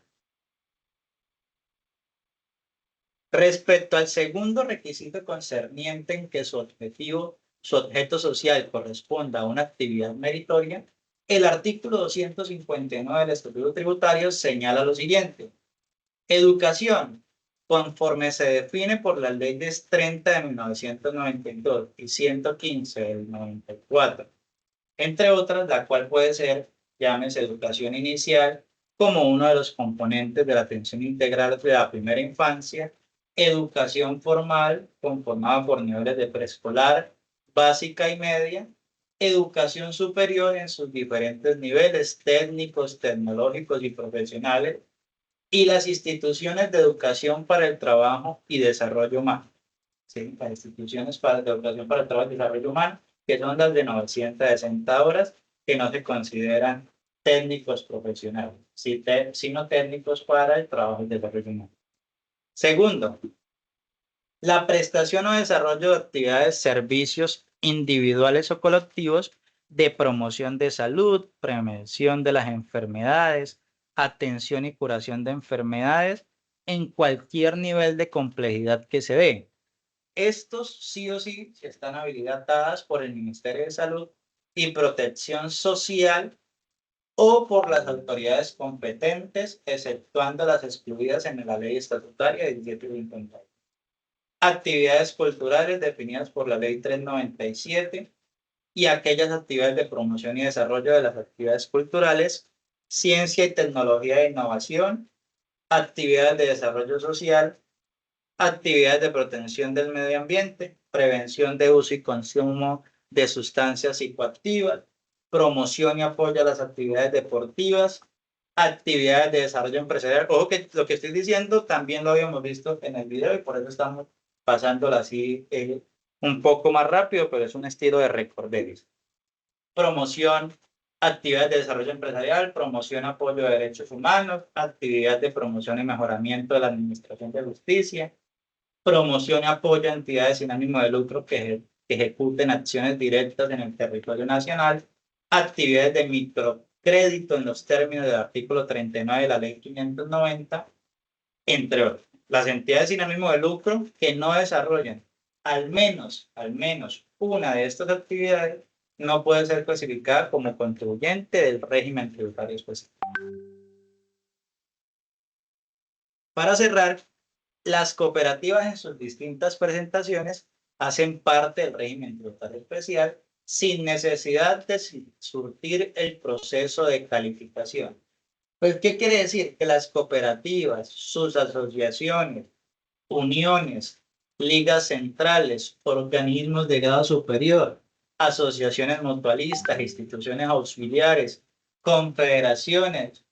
Respecto al segundo requisito concerniente en que su objeto social corresponda a una actividad meritoria, el artículo 259 del Estatuto Tributario señala lo siguiente: educación, conforme se define por las leyes 30 de 1992 y 115 del 94, entre otras, la cual puede ser, llámese educación inicial, como uno de los componentes de la atención integral de la primera infancia; educación formal, conformada por niveles de preescolar, básica y media; educación superior en sus diferentes niveles técnicos, tecnológicos y profesionales; y las instituciones de educación para el trabajo y desarrollo humano. ¿Sí? Las instituciones de educación para el trabajo y desarrollo humano, que son las de 960 horas, que no se consideran técnicos profesionales, sino técnicos para el trabajo y desarrollo humano. Segundo, la prestación o desarrollo de actividades, servicios individuales o colectivos de promoción de salud, prevención de las enfermedades, atención y curación de enfermedades en cualquier nivel de complejidad que se dé. Estos sí o sí están habilitadas por el Ministerio de Salud y Protección Social o por las autoridades competentes, exceptuando las excluidas en la ley estatutaria de 1750. Actividades culturales definidas por la ley 397 y aquellas actividades de promoción y desarrollo de las actividades culturales, ciencia y tecnología e innovación, actividades de desarrollo social, actividades de protección del medio ambiente, prevención de uso y consumo de sustancias psicoactivas, promoción y apoyo a las actividades deportivas, actividades de desarrollo empresarial. Ojo que lo que estoy diciendo también lo habíamos visto en el video y por eso estamos pasándolo así un poco más rápido, pero es un estilo de recorderis. Promoción, actividades de desarrollo empresarial, promoción, apoyo de derechos humanos, actividades de promoción y mejoramiento de la administración de justicia, promoción y apoyo a entidades sin ánimo de lucro que ejecuten acciones directas en el territorio nacional, actividades de microcrédito en los términos del artículo 39 de la ley 590, entre otros. Las entidades sin ánimo de lucro que no desarrollen al menos una de estas actividades no puede ser clasificada como contribuyente del régimen tributario especial. Para cerrar, las cooperativas en sus distintas presentaciones hacen parte del régimen tributario especial sin necesidad de surtir el proceso de calificación. Pues, ¿qué quiere decir? Que las cooperativas, sus asociaciones, uniones, ligas centrales, organismos de grado superior, asociaciones mutualistas, instituciones auxiliares, confederaciones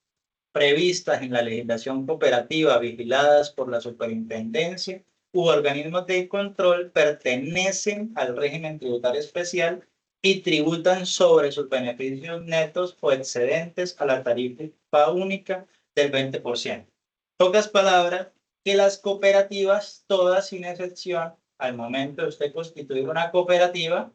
previstas en la legislación cooperativa vigiladas por la superintendencia u organismos de control pertenecen al régimen tributario especial y tributan sobre sus beneficios netos o excedentes a la tarifa única del 20%. Pocas palabras, que las cooperativas, todas sin excepción, al momento de usted constituir una cooperativa,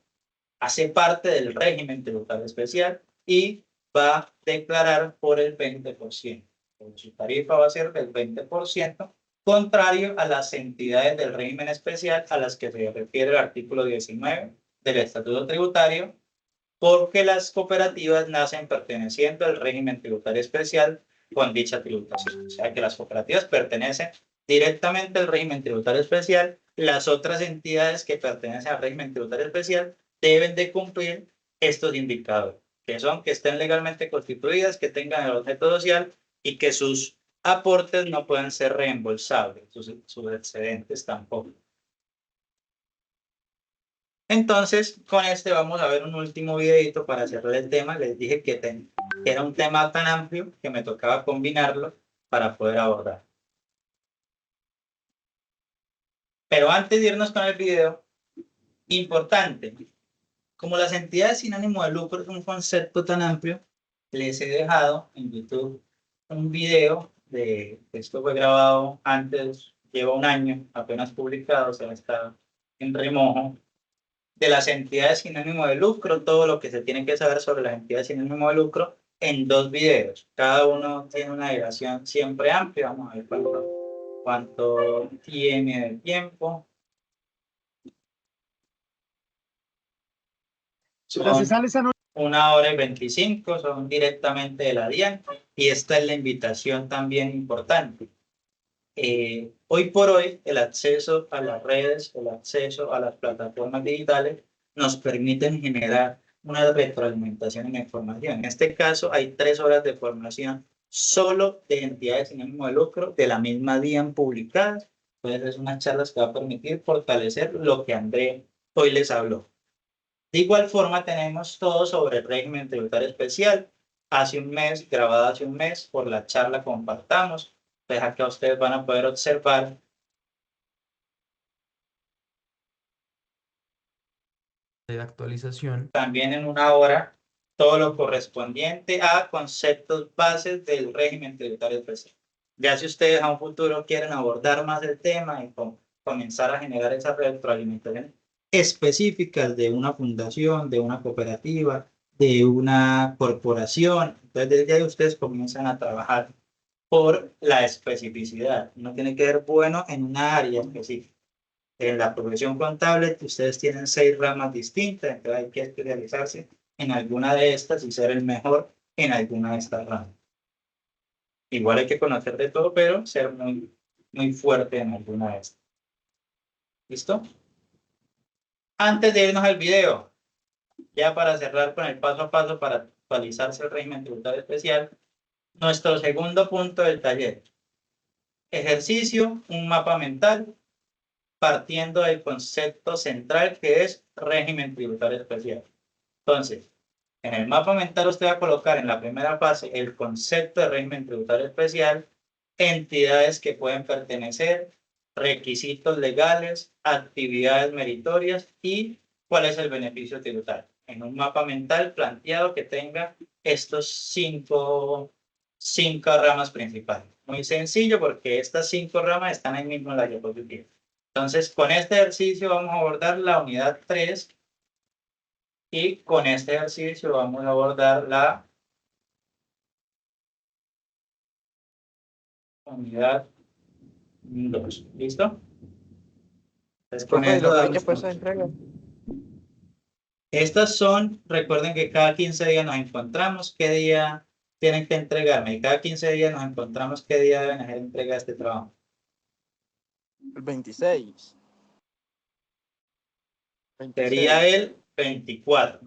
hace parte del régimen tributario especial y va a declarar por el 20%. Su tarifa va a ser del 20%, contrario a las entidades del régimen especial a las que se refiere el artículo 19 del Estatuto Tributario, porque las cooperativas nacen perteneciendo al régimen tributario especial con dicha tributación. O sea que las cooperativas pertenecen directamente al régimen tributario especial. Las otras entidades que pertenecen al régimen tributario especial deben de cumplir estos indicadores, que son que estén legalmente constituidas, que tengan el objeto social y que sus aportes no puedan ser reembolsables, sus excedentes tampoco. Entonces, con este vamos a ver un último videito para cerrar el tema. Les dije que era un tema tan amplio que me tocaba combinarlo para poder abordar. Pero antes de irnos con el video, importante, como las entidades sin ánimo de lucro es un concepto tan amplio, les he dejado en YouTube un video esto fue grabado antes, lleva un año apenas publicado, o sea, está en remojo, de las entidades sin ánimo de lucro, todo lo que se tiene que saber sobre las entidades sin ánimo de lucro en 2 videos. Cada uno tiene una duración siempre amplia. Vamos a ver cuánto tiene de tiempo. Son 1 hora y 25, son directamente de la DIAN, y esta es la invitación también importante. Hoy por hoy, el acceso a las redes, el acceso a las plataformas digitales nos permiten generar una retroalimentación en la información. En este caso, hay 3 horas de formación solo de entidades sin ánimo de lucro de la misma DIAN publicadas. Entonces, es unas charlas que va a permitir fortalecer lo que André hoy les habló. De igual forma, tenemos todo sobre el régimen tributario especial. Grabado hace un mes, por la charla compartamos. Pues acá ustedes van a poder observar de actualización. También en 1 hora todo lo correspondiente a conceptos bases del régimen tributario especial. Ya si ustedes a un futuro quieren abordar más el tema y comenzar a generar esa retroalimentación específicas de una fundación, de una cooperativa, de una corporación, entonces desde ahí ustedes comienzan a trabajar por la especificidad. No tiene que ser bueno en una área específica. En la profesión contable ustedes tienen 6 ramas distintas, entonces hay que especializarse en alguna de estas y ser el mejor en alguna de estas ramas. Igual hay que conocer de todo, pero ser muy fuerte en alguna de estas. ¿Listo? Antes de irnos al video, ya para cerrar con el paso a paso para actualizarse el régimen tributario especial, nuestro segundo punto del taller. Ejercicio, un mapa mental, partiendo del concepto central que es régimen tributario especial. Entonces, en el mapa mental usted va a colocar en la primera fase el concepto de régimen tributario especial, entidades que pueden pertenecer, requisitos legales, actividades meritorias y cuál es el beneficio tributario. En un mapa mental planteado que tenga estos cinco ramas principales. Muy sencillo porque estas 5 ramas están ahí mismo en la diapositiva. Entonces, con este ejercicio vamos a abordar la unidad 3 Y con este ejercicio vamos a abordar la unidad 2. ¿Listo? Entonces, con Profe, ¿y eso la damos fecha para esa punto. entrega? Estas son, recuerden que cada 15 días nos encontramos, qué día tienen que entregarme. Y cada 15 días nos encontramos qué día deben hacer entrega de este trabajo. El 26. Sería 26. el 24,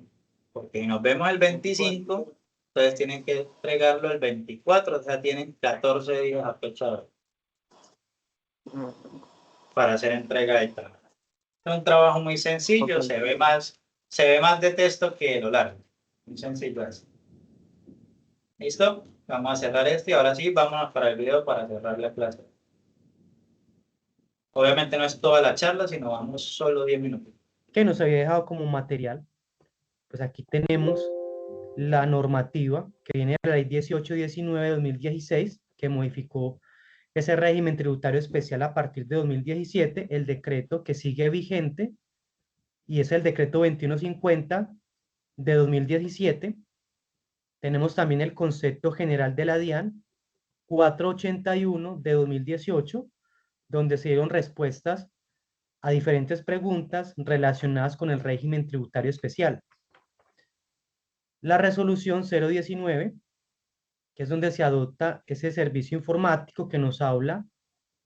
porque si nos vemos el 25, entonces tienen que entregarlo el 24, o sea, tienen 14 días a fecha de hoy Mm, para hacer entrega del trabajo. Es un trabajo muy sencillo, ok. se ve más de texto que lo largo. Muy sencillo así. ¿Listo? Vamos a cerrar este y ahora sí, vámonos para el video para cerrar la clase. Obviamente no es toda la charla, sino vamos solo 10 minutos. Que nos había dejado como material, pues aquí tenemos la normativa que viene de la ley 1819 de 2016, que modificó ese régimen tributario especial a partir de 2017, el decreto que sigue vigente, y es el decreto 2150 de 2017. Tenemos también el concepto general de la DIAN 481 de 2018, donde se dieron respuestas a diferentes preguntas relacionadas con el régimen tributario especial. La resolución 019, que es donde se adopta ese servicio informático que nos habla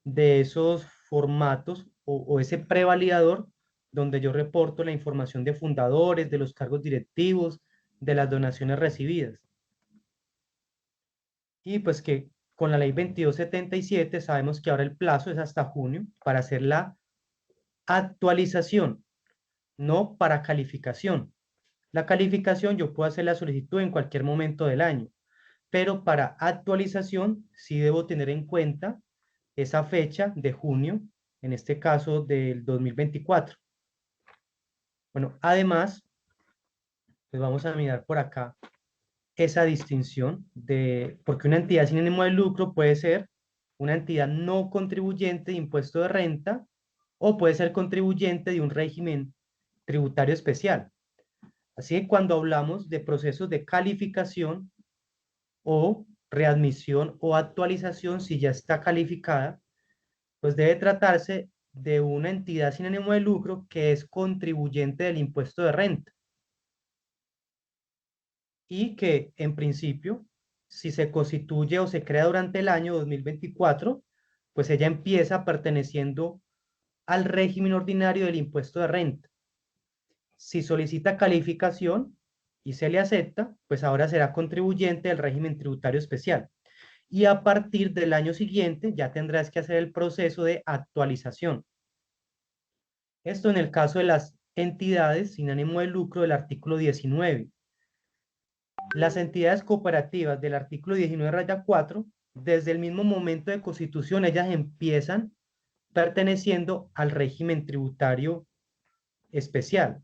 de esos formatos o ese prevalidador donde yo reporto la información de fundadores, de los cargos directivos, de las donaciones recibidas. Y pues que con la ley 2277 sabemos que ahora el plazo es hasta junio para hacer la actualización, no para calificación. La calificación yo puedo hacer la solicitud en cualquier momento del año, pero para actualización sí debo tener en cuenta esa fecha de junio, en este caso del 2024. Bueno, además, pues vamos a mirar por acá esa distinción de, porque una entidad sin ánimo de lucro puede ser una entidad no contribuyente de impuesto de renta o puede ser contribuyente de un régimen tributario especial. Así que cuando hablamos de procesos de calificación o readmisión o actualización, si ya está calificada, pues debe tratarse de una entidad sin ánimo de lucro que es contribuyente del impuesto de renta y que en principio, si se constituye o se crea durante el año 2024, pues ella empieza perteneciendo al régimen ordinario del impuesto de renta. Si solicita calificación y se le acepta, pues ahora será contribuyente del régimen tributario especial. Y a partir del año siguiente ya tendrás que hacer el proceso de actualización. Esto en el caso de las entidades sin ánimo de lucro del artículo 19. Las entidades cooperativas del artículo 19-4, desde el mismo momento de constitución, ellas empiezan perteneciendo al régimen tributario especial.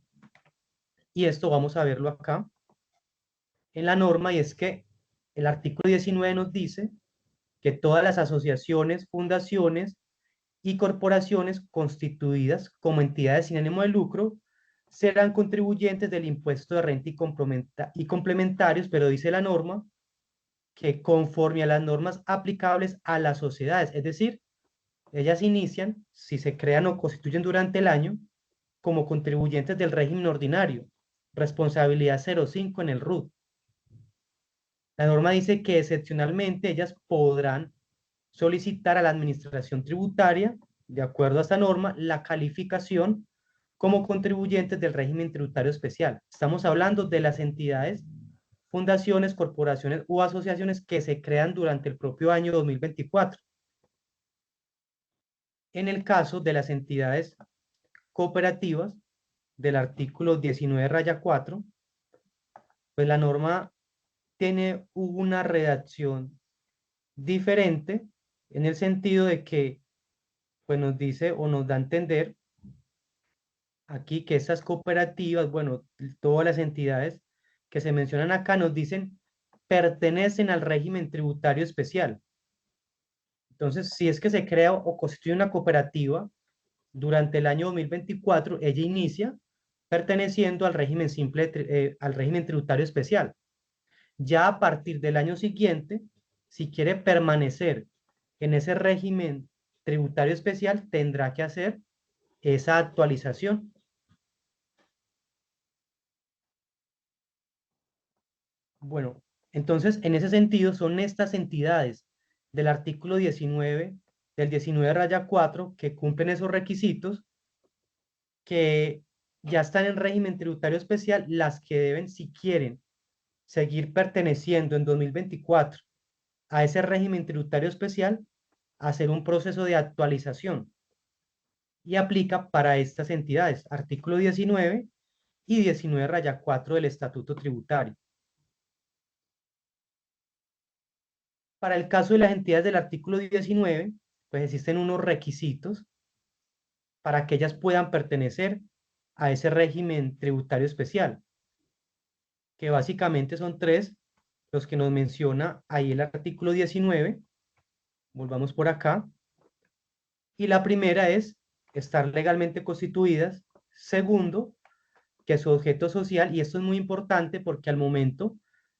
Y esto vamos a verlo acá en la norma, y es que el artículo 19 nos dice que todas las asociaciones, fundaciones y corporaciones constituidas como entidades sin ánimo de lucro serán contribuyentes del impuesto de renta y complementarios, pero dice la norma que conforme a las normas aplicables a las sociedades, es decir, ellas inician, si se crean o constituyen durante el año, como contribuyentes del régimen ordinario, responsabilidad 05 en el RUT. La norma dice que excepcionalmente ellas podrán solicitar a la administración tributaria, de acuerdo a esta norma, la calificación como contribuyentes del régimen tributario especial. Estamos hablando de las entidades, fundaciones, corporaciones o asociaciones que se crean durante el propio año 2024. En el caso de las entidades cooperativas del artículo 19-4, pues la norma tiene una redacción diferente en el sentido de que pues nos dice o nos da a entender aquí que esas cooperativas, bueno, todas las entidades que se mencionan acá nos dicen pertenecen al régimen tributario especial. Entonces, si es que se crea o constituye una cooperativa durante el año 2024, ella inicia perteneciendo al régimen simple, al régimen tributario especial. Ya a partir del año siguiente, si quiere permanecer en ese régimen tributario especial, tendrá que hacer esa actualización. Bueno, entonces, en ese sentido, son estas entidades del artículo 19, del 19-4, que cumplen esos requisitos, que ya están en régimen tributario especial, las que deben, si quieren, seguir perteneciendo en 2024 a ese régimen tributario especial, hacer un proceso de actualización. Y aplica para estas entidades, artículo 19 y 19-4 del Estatuto Tributario. Para el caso de las entidades del artículo 19, pues existen unos requisitos para que ellas puedan pertenecer a ese régimen tributario especial, que básicamente son tres, los que nos menciona ahí el artículo 19. Volvamos por acá. Y la primera es estar legalmente constituidas. Segundo, que su objeto social, y esto es muy importante porque al momento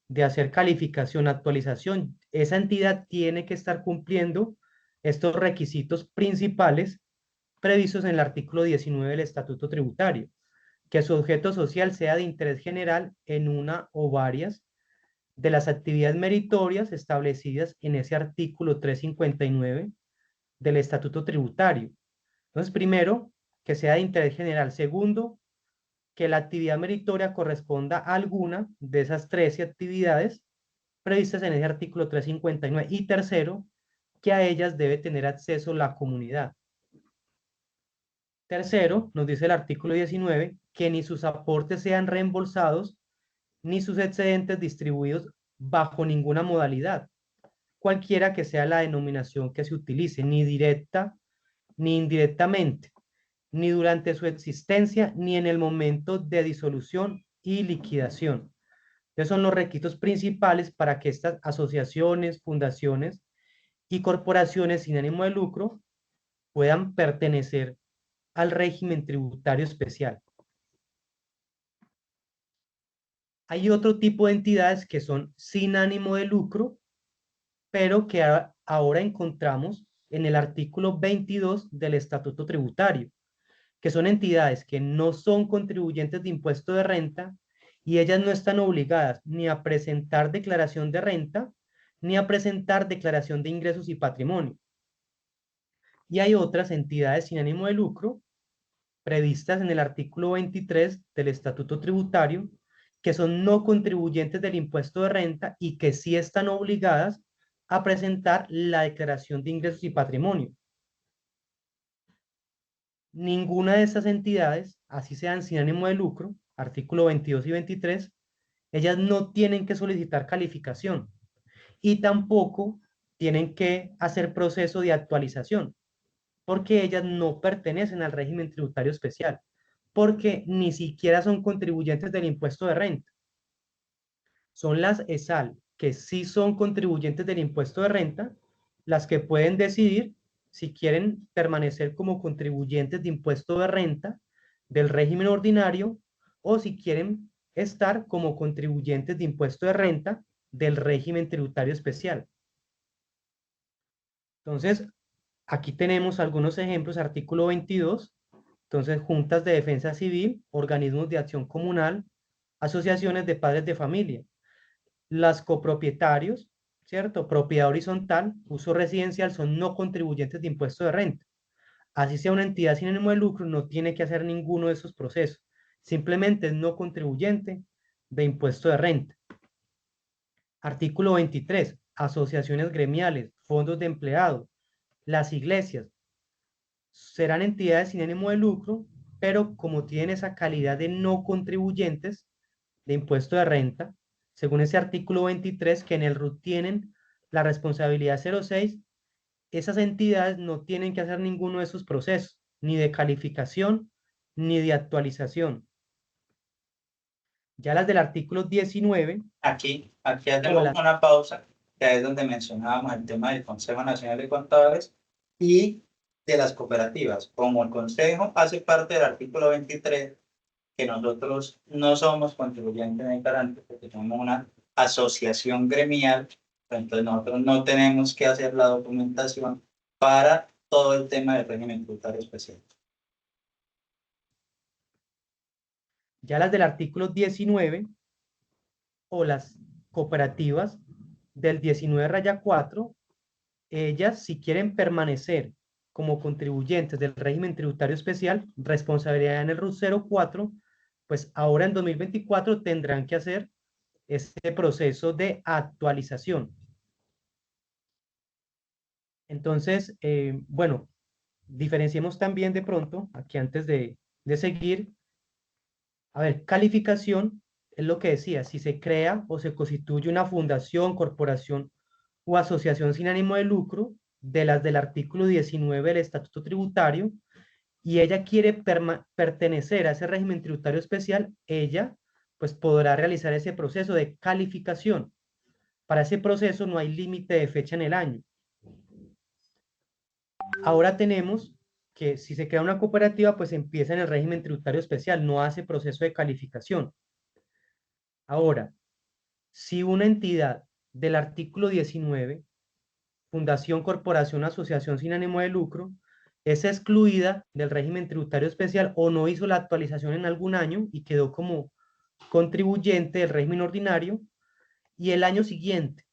de hacer calificación, actualización, esa entidad tiene que estar cumpliendo estos requisitos principales previstos en el artículo 19 del Estatuto Tributario, que su objeto social sea de interés general en una o varias de las actividades meritorias establecidas en ese artículo 359 del Estatuto Tributario. Entonces, primero, que sea de interés general. Segundo, que la actividad meritoria corresponda a alguna de esas 13 actividades previstas en ese artículo 359. Y tercero, que a ellas debe tener acceso la comunidad. Tercero, nos dice el artículo 19, que ni sus aportes sean reembolsados, ni sus excedentes distribuidos bajo ninguna modalidad, cualquiera que sea la denominación que se utilice, ni directa ni indirectamente, ni durante su existencia, ni en el momento de disolución y liquidación. Esos son los requisitos principales para que estas asociaciones, fundaciones y corporaciones sin ánimo de lucro puedan pertenecer al régimen tributario especial. Hay otro tipo de entidades que son sin ánimo de lucro, pero que ahora encontramos en el artículo 22 del Estatuto Tributario, que son entidades que no son contribuyentes de impuesto de renta y ellas no están obligadas ni a presentar declaración de renta ni a presentar declaración de ingresos y patrimonio. Y hay otras entidades sin ánimo de lucro previstas en el artículo 23 del Estatuto Tributario que son no contribuyentes del impuesto de renta y que sí están obligadas a presentar la declaración de ingresos y patrimonio. Ninguna de estas entidades, así sean sin ánimo de lucro, artículo 22 y 23, ellas no tienen que solicitar calificación y tampoco tienen que hacer proceso de actualización, porque ellas no pertenecen al régimen tributario especial, porque ni siquiera son contribuyentes del impuesto de renta. Son las ESAL, que sí son contribuyentes del impuesto de renta, las que pueden decidir si quieren permanecer como contribuyentes de impuesto de renta del régimen ordinario o si quieren estar como contribuyentes de impuesto de renta del régimen tributario especial. Entonces, aquí tenemos algunos ejemplos, artículo 22, entonces juntas de defensa civil, organismos de acción comunal, asociaciones de padres de familia, las copropietarios, ¿cierto? Propiedad horizontal, uso residencial, son no contribuyentes de impuesto de renta. Así sea una entidad sin ánimo de lucro, no tiene que hacer ninguno de esos procesos. Simplemente es no contribuyente de impuesto de renta. Artículo 23. Asociaciones gremiales, fondos de empleados, las iglesias. Serán entidades sin ánimo de lucro, pero como tienen esa calidad de no contribuyentes de impuesto de renta, según ese artículo 23, que en el RUT tienen la responsabilidad 06, esas entidades no tienen que hacer ninguno de esos procesos, ni de calificación, ni de actualización. Ya las del artículo 19. Aquí hacemos una pausa, que es donde mencionábamos el tema del Consejo Nacional de Contadores y de las cooperativas. Como el Consejo hace parte del artículo 23, que nosotros no somos contribuyentes en garante porque somos una asociación gremial, entonces nosotros no tenemos que hacer la documentación para todo el tema del régimen tributario especial. Ya las del artículo 19 o las cooperativas del 19-4, ellas si quieren permanecer como contribuyentes del régimen tributario especial, responsabilidad en el RUT 04, pues ahora en 2024 tendrán que hacer ese proceso de actualización. Entonces, bueno, diferenciemos también de pronto, aquí antes de seguir, a ver, calificación es lo que decía, si se crea o se constituye una fundación, corporación o asociación sin ánimo de lucro, de las del artículo 19 del Estatuto Tributario, y ella quiere pertenecer a ese régimen tributario especial, ella pues podrá realizar ese proceso de calificación. Para ese proceso no hay límite de fecha en el año. Ahora tenemos que si se crea una cooperativa, pues empieza en el régimen tributario especial, no hace proceso de calificación. Ahora, si una entidad del artículo 19, fundación, corporación, asociación sin ánimo de lucro, es excluida del régimen tributario especial o no hizo la actualización en algún año y quedó como contribuyente del régimen ordinario, y el año siguiente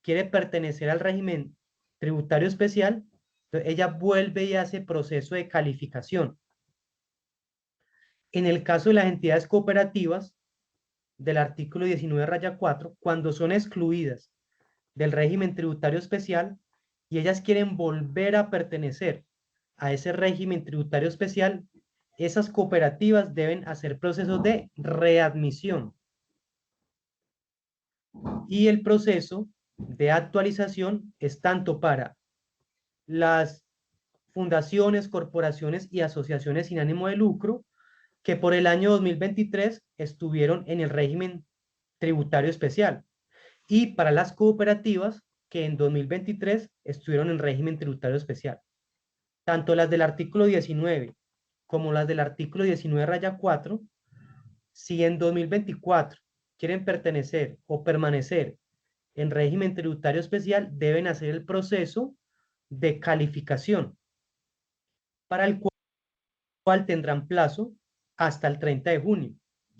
quiere pertenecer al régimen tributario especial, ella vuelve y hace proceso de calificación. En el caso de las entidades cooperativas del artículo 19-4, cuando son excluidas del régimen tributario especial y ellas quieren volver a pertenecer a ese régimen tributario especial, esas cooperativas deben hacer procesos de readmisión. Y el proceso de actualización es tanto para las fundaciones, corporaciones y asociaciones sin ánimo de lucro que por el año 2023 estuvieron en el régimen tributario especial, y para las cooperativas que en 2023 estuvieron en régimen tributario especial. Tanto las del artículo 19 como las del artículo 19-4, si en 2024 quieren pertenecer o permanecer en régimen tributario especial, deben hacer el proceso de calificación, para el cual tendrán plazo hasta el 30 de junio,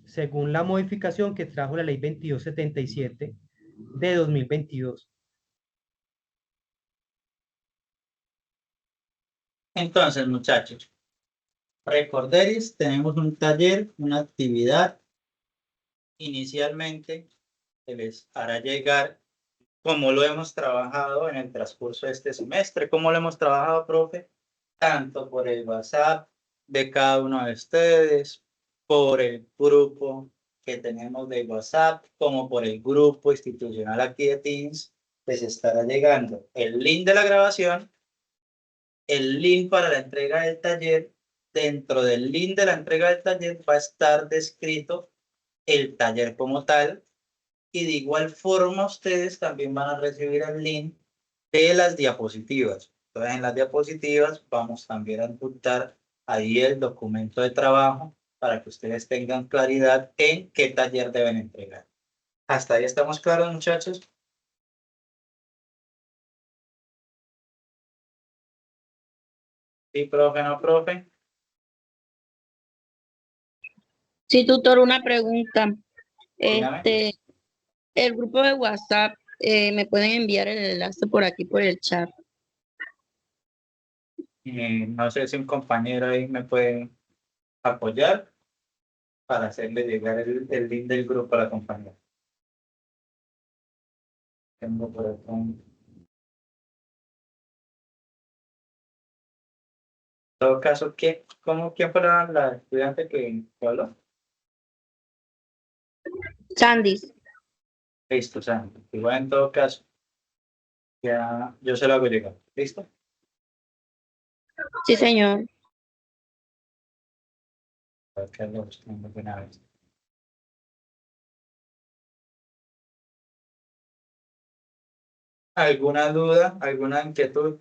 según la modificación que trajo la ley 2277 de 2022. Entonces, muchachos, recorderis, tenemos un taller, una actividad. Inicialmente se les hará llegar cómo lo hemos trabajado en el transcurso de este semestre, cómo lo hemos trabajado, profe, tanto por el WhatsApp de cada uno de ustedes, por el grupo que tenemos de WhatsApp, como por el grupo institucional aquí de Teams, les estará llegando el link de la grabación, el link para la entrega del taller. Dentro del link de la entrega del taller va a estar descrito el taller como tal, y de igual forma ustedes también van a recibir el link de las diapositivas. Entonces en las diapositivas vamos también a adjuntar ahí el documento de trabajo para que ustedes tengan claridad en qué taller deben entregar. ¿Hasta ahí estamos claros, muchachos? Sí, profe, no, profe. Sí, tutor, una pregunta. Dígame. El grupo de WhatsApp, ¿me pueden enviar el enlace por aquí, por el chat? No sé si un compañero ahí me puede apoyar para hacerle llegar el link del grupo a la compañera. Tengo por acá En todo caso, ¿quién fue la estudiante que habló? Sandis. Listo, Sandra. Igual en todo caso, ya yo se lo hago llegar. ¿Listo? Sí, señor. Para que lo busquemos de una vez. ¿Alguna duda? ¿Alguna inquietud?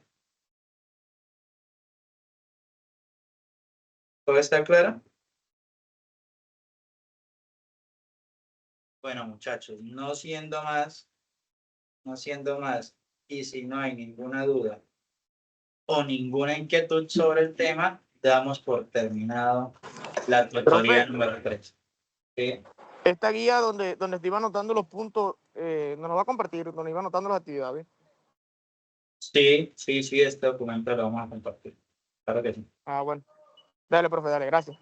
¿Todo está claro? Bueno, muchachos, no siendo más, y si no hay ninguna duda o ninguna inquietud sobre el tema, damos por terminado la tutoría Profe. número 3. ¿Sí? Esta guía donde te iba anotando los puntos, nos lo va a compartir, donde iba anotando las actividades. Sí, este documento lo vamos a compartir. Claro que sí. Ah, bueno. Dale, profe, dale, gracias.